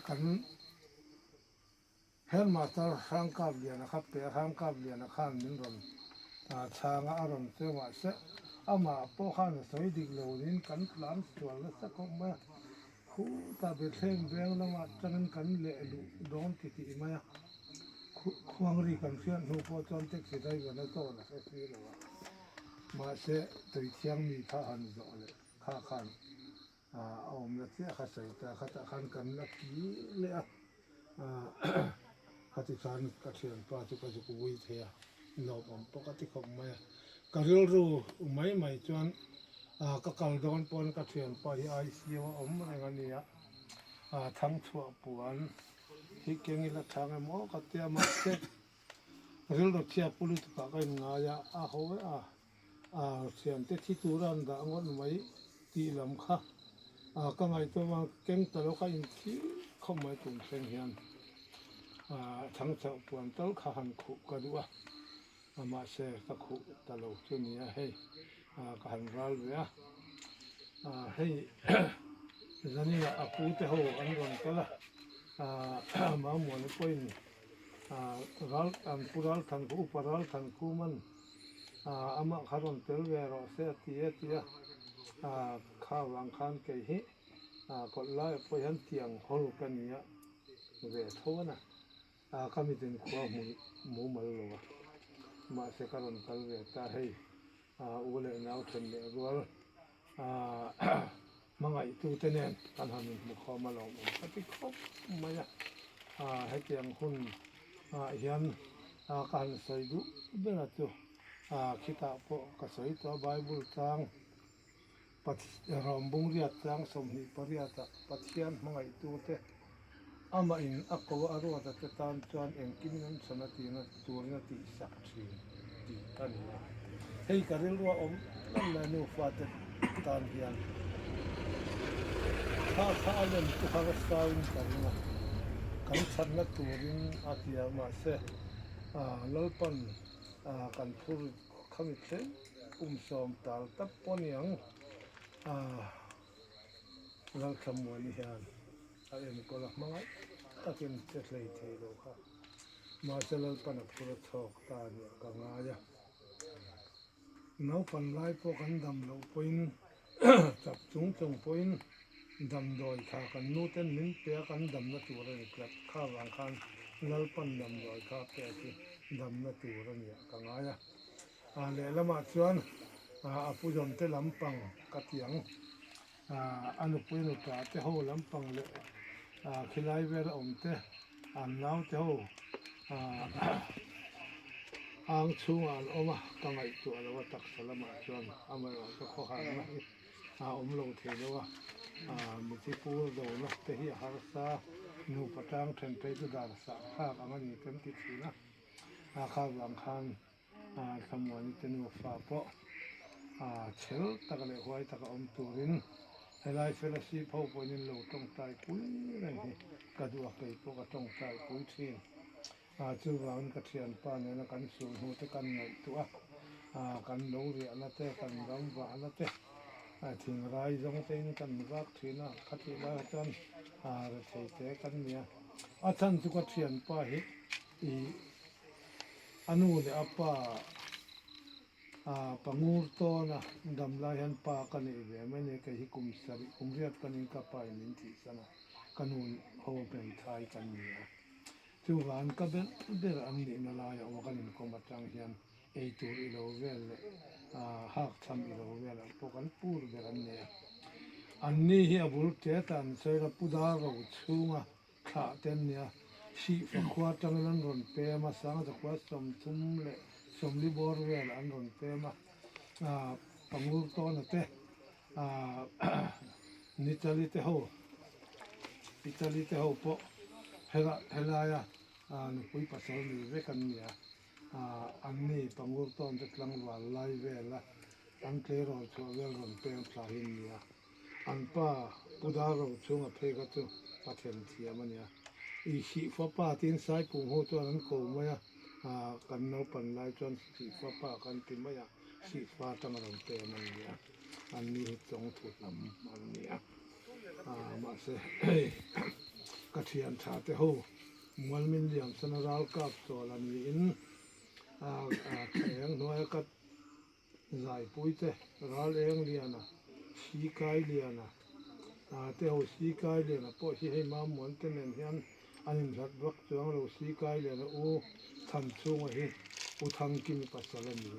kan hel master hangkap dia na khat pe hangkap dia na khan min ron changa aron te wa se ama po khan sei dik lo nin kan plan chual la sa ko ma khu ta be thleng beng la ma chanan kan le lu don ti ti ma khuang ri kan fian no po chon tek se dai ga na to na se fi lo ma se toi thiang mi tha han zo le kha khan om la che kha sai ta kha ta khan kan la ki le kha ti khan ka thian pa chu ka chu wi thea lo om po ka ti khom ma ka ril ru mai mai chuan ka kal don pon ka thian pa hi ai si wa om nga ni thang chua puan hi kengi la thang mo ka te ma se ril ro chia pulit ka ka nga ya ho siam te thi tu ran da ngon mai ti lam kha ka ngai to ma keng ta lo ka in thi khom mai tum sen hian thang chau puan tol kha han khu ka duwa ama se ka khu ta lo chu ni hei ka han ral ve hei zani la apu te ho an ron kala ma mo le poin ral an pural than ku paral than ku man ama kharon tel ve ro se tia kha wang khan ke hi ko lai po yan tiang hol kan ya ve thona kami tin khwa mu mal lo ma se karon kal ve ta hei ule nau then le rual mangai tu tenen kan han mu kho ma lo ati khop maya he tiang hun hian kan sai du bela tu kita po ka sai to bible tang pat rom bung ria tang som hi pariata pathian mangai tu te ama in akwa aro ta tan chuan engkin nan sanati na turna ti sak thin ti tania hei karil ro om nan la nu fa te tan hian kha len tu kha sain karina kan channa turin atia ma se lalpan kan thur khami the som tal tap poniang lal khamwani hian em ko la mangai takin te hlei thei lo kha ma se lalpan phur thok ta ni ka nga ya nau pan lai po kan dam lo poin chap chung poin dam doi kha kan nu ten min pe kan dam na tur ni klap kha wang khan lalpan dam doi kha pe ki dam na tur ni ka nga ya le lama chuan apu jon te lampang ka tiang anu puinu ta te ho lampang le khilai vel om te an nau te ho ang chung an oma ka ngai tu ala wa tak salama chuan amai wa ka kho han ma om lo the lo wa mi ti pu do no te hi har sa nu patang then pe tu dar sa kha amani tem ti thina kha wang khan samwani te nu fa po chel tak le huai tak om turin helai fellowship ho poinin lo tong tai pui ren hi ka duwa pe po ka tong tai pui thin chu wang ka thian pa ne na kan su hu te kan ngai tu kan lo ri ala te kan ram wa ala te thing rai jong te in kan wak thina khati la chan ra thei te kan nia chan chu ka thian pa hi I anu le apa pangur to na dam lai han pa kan ni ve mai ne ka hi kum sari kum riat kan in ka pai min thi sana kanun ho ben thai kan ni chu wan ka ber an ni na la ya wa kan in ko ma tang hian ei tur I lo vel le hak tham I lo vel po kan pur ber an ne an ni hi abul te tan sei ra puda ro chunga kha ten nia si fa khwa tang lan ron pe ma sang ta khwa som thum le som li bor vel an ron pe ma pangur to na te nitali te ho po hela ya nu pui pasal ni ve kan nia an ni pangur to te tlang wal lai vela an tle ro cho vel ron pe thla hin nia an pa puda ro chunga phe ka chu pathen thia ma nia อีขีฟ้าป่าตีนซ้ายปุ่งโหตัวนั้นโกมายกันเนาปันลายจนสีฟ้าป่ากันติมายสีฟ้าตั้งรังเตมันเนี่ยอันนี้จงถูกนำอันนี้มาเสกระเทียนชาเตโหมันมินเดียมสนราวกับตัวลันวินแข็งน้อยก็ใจปุ้ยเตรัลเองเลียนะสีกายเลียนะเตโหสีกายเลียนะพอที่ให้มาหมุนเตนเห็นอันนี้สัตว์วักจวงเราสีกายเลียนะทันช่วงเห็นทังกิมปัสสาวะนี่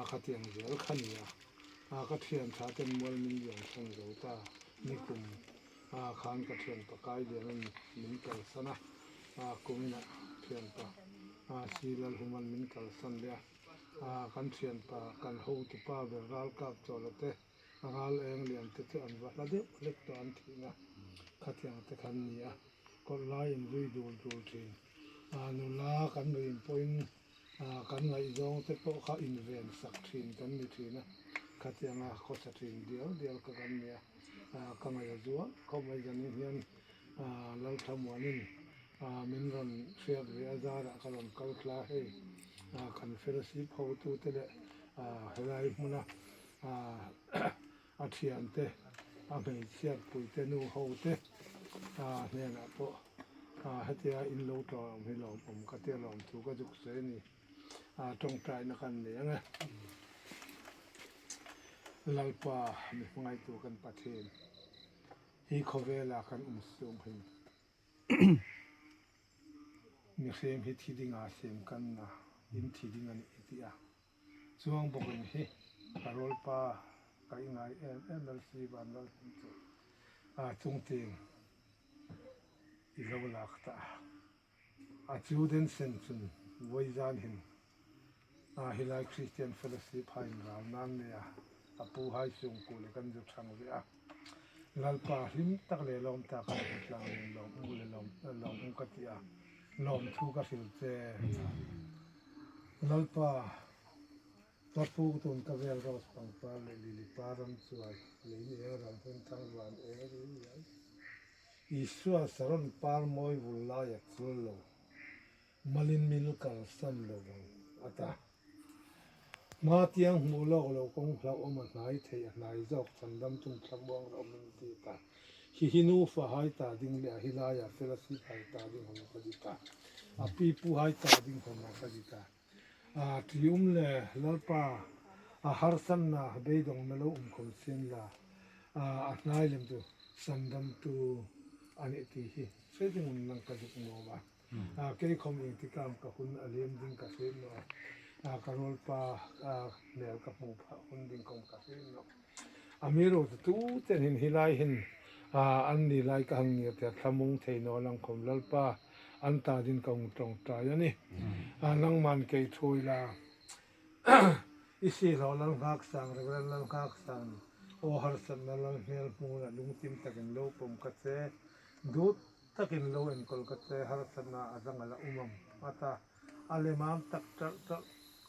ขัดเทียงเสียขันนี่กระเทียนชาเต็มมันมินเดียมสังโรตานิคุมขานกระเทียนปะกายเลียนั้นมินกัลสนะกุมินะเทียนปะสีลลหุมันมินกัลสันเลียกันเทียนปะกันหูตุปาเบลรัลกับจอลเตรัลเองเลียนเตอันวัดละเดียวเล็กตัวอันทีนะขัดเทียงเตขันนี่ก็ไล่ดุยดูทีนุลากันดุยปอยกันไงจงเตโตข้าอินเวนสักทีกันนี่ทีนะขัดเทียงข้อสักทีเดียวกันเนี่ยก็ไม่จัวก็ไม่จะนี่เห็นเราทำวันนี้มินรันเสียเรียจาระกันกัลคลาให้กันเฟรสิพาวตูเตเลเฮลัยมุนะอาเทียนเตไม่เสียปุยเตนูฮาวเตเนี่ยนะพอให้เทียอินโลตอมให้ลองผมก็เทียลองถูกก็จุกเสนี่ตรงใจนักกันเนี่ยไงลัลปามีไงตัวกันประเทศฮีเขาเวลากันสูงหินมีเสียงฮิตที่ดิ่งเสียงกันนะอินที่ดิ่งอันอิติอาช่วงบอกกันฮีคาร์ลปาก็ยังไงMLCบ้านเราจงเตียงอีกแล้วลักตาจูเดนเซนซุนวัยจานหินฮิลาคริสเตียนเฟลซีพายเรานั่นเนี่ยปูให้ส่งกูเลยกันจุดทางเรือลัลปาหิมตักเลยลมตากันลองลมกูเลยลมกัตยาลมทุกข์สิลเจลัลปาตัดฟูกตุนกับเวลเราสังปาเลยลิปารันสวยเลยนี่เราเป็นทางวันเอริยาอิสวาสรนปาร์มอยวุลลายสุลโลมาลินมิลกัลสันโลอัตามาเตียงมูลอกเราคงเราอมาไหนเทียนายจอกสันดำจุงขับวางเรามินตีตาฮินูฟ้าหายตาดิ่งเลียฮิลายาเฟลสิหายตาดิ่งหงคดิตาปีปูหายตาดิ่งหงคดิตาที่ยุมเล่ลัลปาฮาร์สันนาเบยดงเมโลคนเซนลานายเลมตูสันดำตูอันนี้ที่เสียดิ่งนังคดิกโนวาเกย์คอมอิงติกามกับคุณอเลียมดิ่งกับเซนโนคาร์ลปาเนลกับมูพาคุณดิ่งคอมกับเซนโนมีโรตตู้เจนหินฮิลายหินอันนี้ไล่กังเงียบแต่ทำมุงเทนอลังคมลัลปาอันตาดินกงตรงตายนี่นังมันเกยช่วยลาอิสิเราลังคักสังเรื่องลังคักสังโอฮาร์สันลังเฮลมูนลุงทิมตะกินโลปมกัดเซดูตะกินโลเอ็นกอลกัดเซฮาร์สันนาอังละมัมมาตาอัลเลมามตัก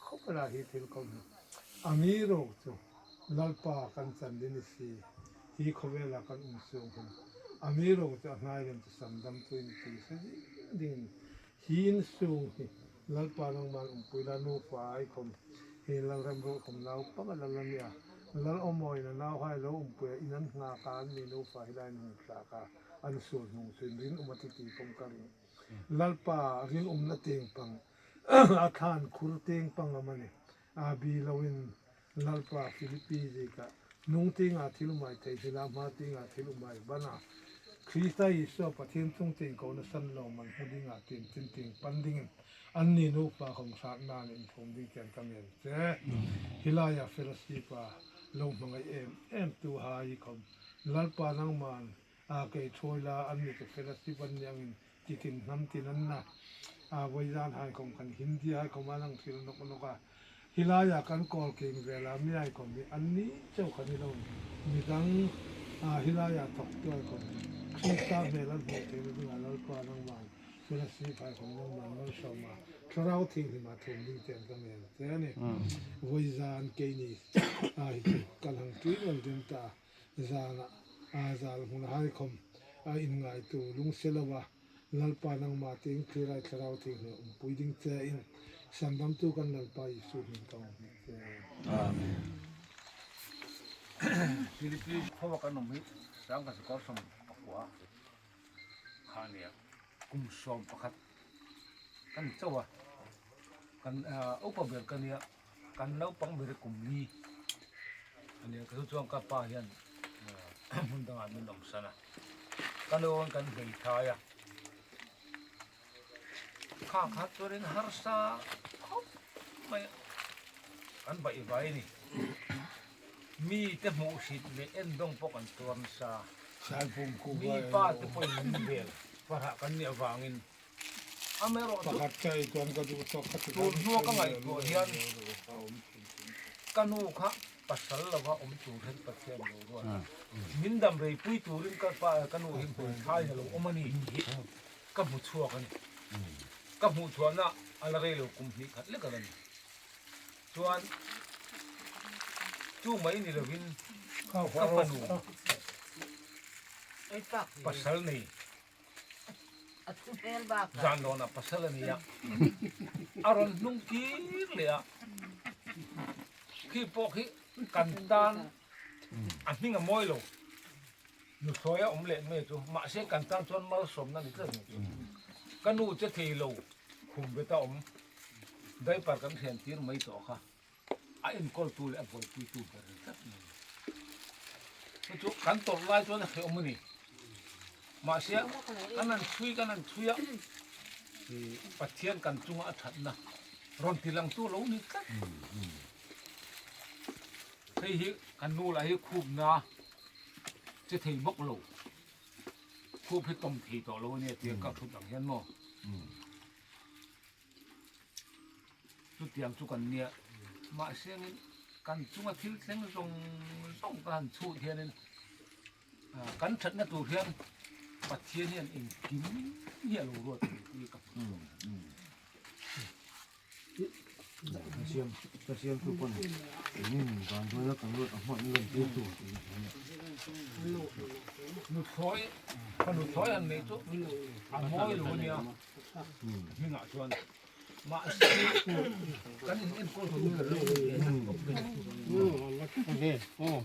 เขาเวลาฮิตลคมมีโรจูลัลปากันสันดินิสีฮีเขาเวลากันสูงขึ้นมีโรจูนายเรื่องสันดำตัวนี้สิดิ่งหินสูงลัลปานังมันปุยลานูฟ้าไอคมเฮลังรำโรคมเราปักลัลเนี่ยลัลอมอยนะเราให้เราปุยอินันงาการมีนูฟ้าให้ได้หนึ่งสาขาอันสูงหนึ่งส่วนรินติตีปงกันลัลปารินนัดเตียงปังอาคารคุรเตียงปังมันเนี่ยบีลาวินลัลปาฟิลิปปีสิกะนุ่งเตียงทิลุไมเทศิลามาเตียงทิลุไมบ้านาคริสต์อิสระประเทศตรงเตียงเขาเนี่ยสันลงมันพูดดิ่งเตียงเตียงปันดิ่งอันนี้นูฟ้าของศาสนาเนี่ยผมดิ่งแกนกำเนิดเจ้ฮิลายาเฟลซีปาลงมังไอเอ็มตัวหายคำลัลปานังมันเกยช่วยลาอันนี้จะเฟลซีปันยังติดน้ำติดนั้นนะวิญญาณหายของกันหินที่หายของมาลังสิลนกนกฮิลายากันกอลเก่งเวลาไม่หายของมีอันนี้เจ้าขันนี้เรามีดังฮิลายาตกตัวของคริสต์เมลันโบเทนดูงานลัลปานังมันเฟลซีพายของนังมันนั่งชมมาคราวทิ้งที่มาทุ่มดิ่งเต็มกันเลยเจ้าเนี่ยวิญญาณเกนี่กันหังที่มันเดินตาจานะจาลหุ่นหายของอินไงตัวลุงเซลวะ lalpa nang mating kirai kharau thing no puiding te in sandam tu kan lalpa isu min kaung amen Philippines phawa kan nom hi sang ka skor som akwa khania kum som pakhat kan chawa kan upa ber kan ya kan lau pang ber kum ni ani ka chu chuang ka pa hian mun dang an min dong sana kan on kan hei thaya kha kha turin harsa mai kan bai bai ni mi te mu sit le en dong po kan tuam sa sal pum ku mi pa te po min bel para kan ni awangin amero pakhat chai tuan ka du to khat tu no ka ngai ko hian kanu kha pasal lawa tu hen pathian lo ro min dam rei pui turin ka pa kanu him pui thai lo omani hi ka mu chua kan ka mu chua na ala re lo kum hi khat le ka lan chuan chu mai ni lo win ka panu ai pak pasal nei atu pel ba jan lo na pasal ni ya aron nung ki le ya ki po ki kan tan an hinga moi lo nu soya le me chu ma se kan tan chon mal som na ni tla kanu che thei lo khum be ta dai par kan thian tir mai to kha a in kol tu le a pol tu ber ta chu kan to lai chu na he ni ma se kanan thui ya pathian kan chunga that na ron tilang tu lo ni ka thei hi kan nu la hi khub na che thei bok lo khub hi tom thi to lo ni ti ka thu tang hian mo tu tiang chu kan nia ma siang kan chunga thil thleng rong song kan chu hian kan that na tu hian pathian hian in kim hi lo ro ti ka Kasiam tu pun ini kan tu ya kan lu ahmad ni kan tu nu thoi an nei chu a moi lo nia mi nga chuan ma kan in ko tu ni lo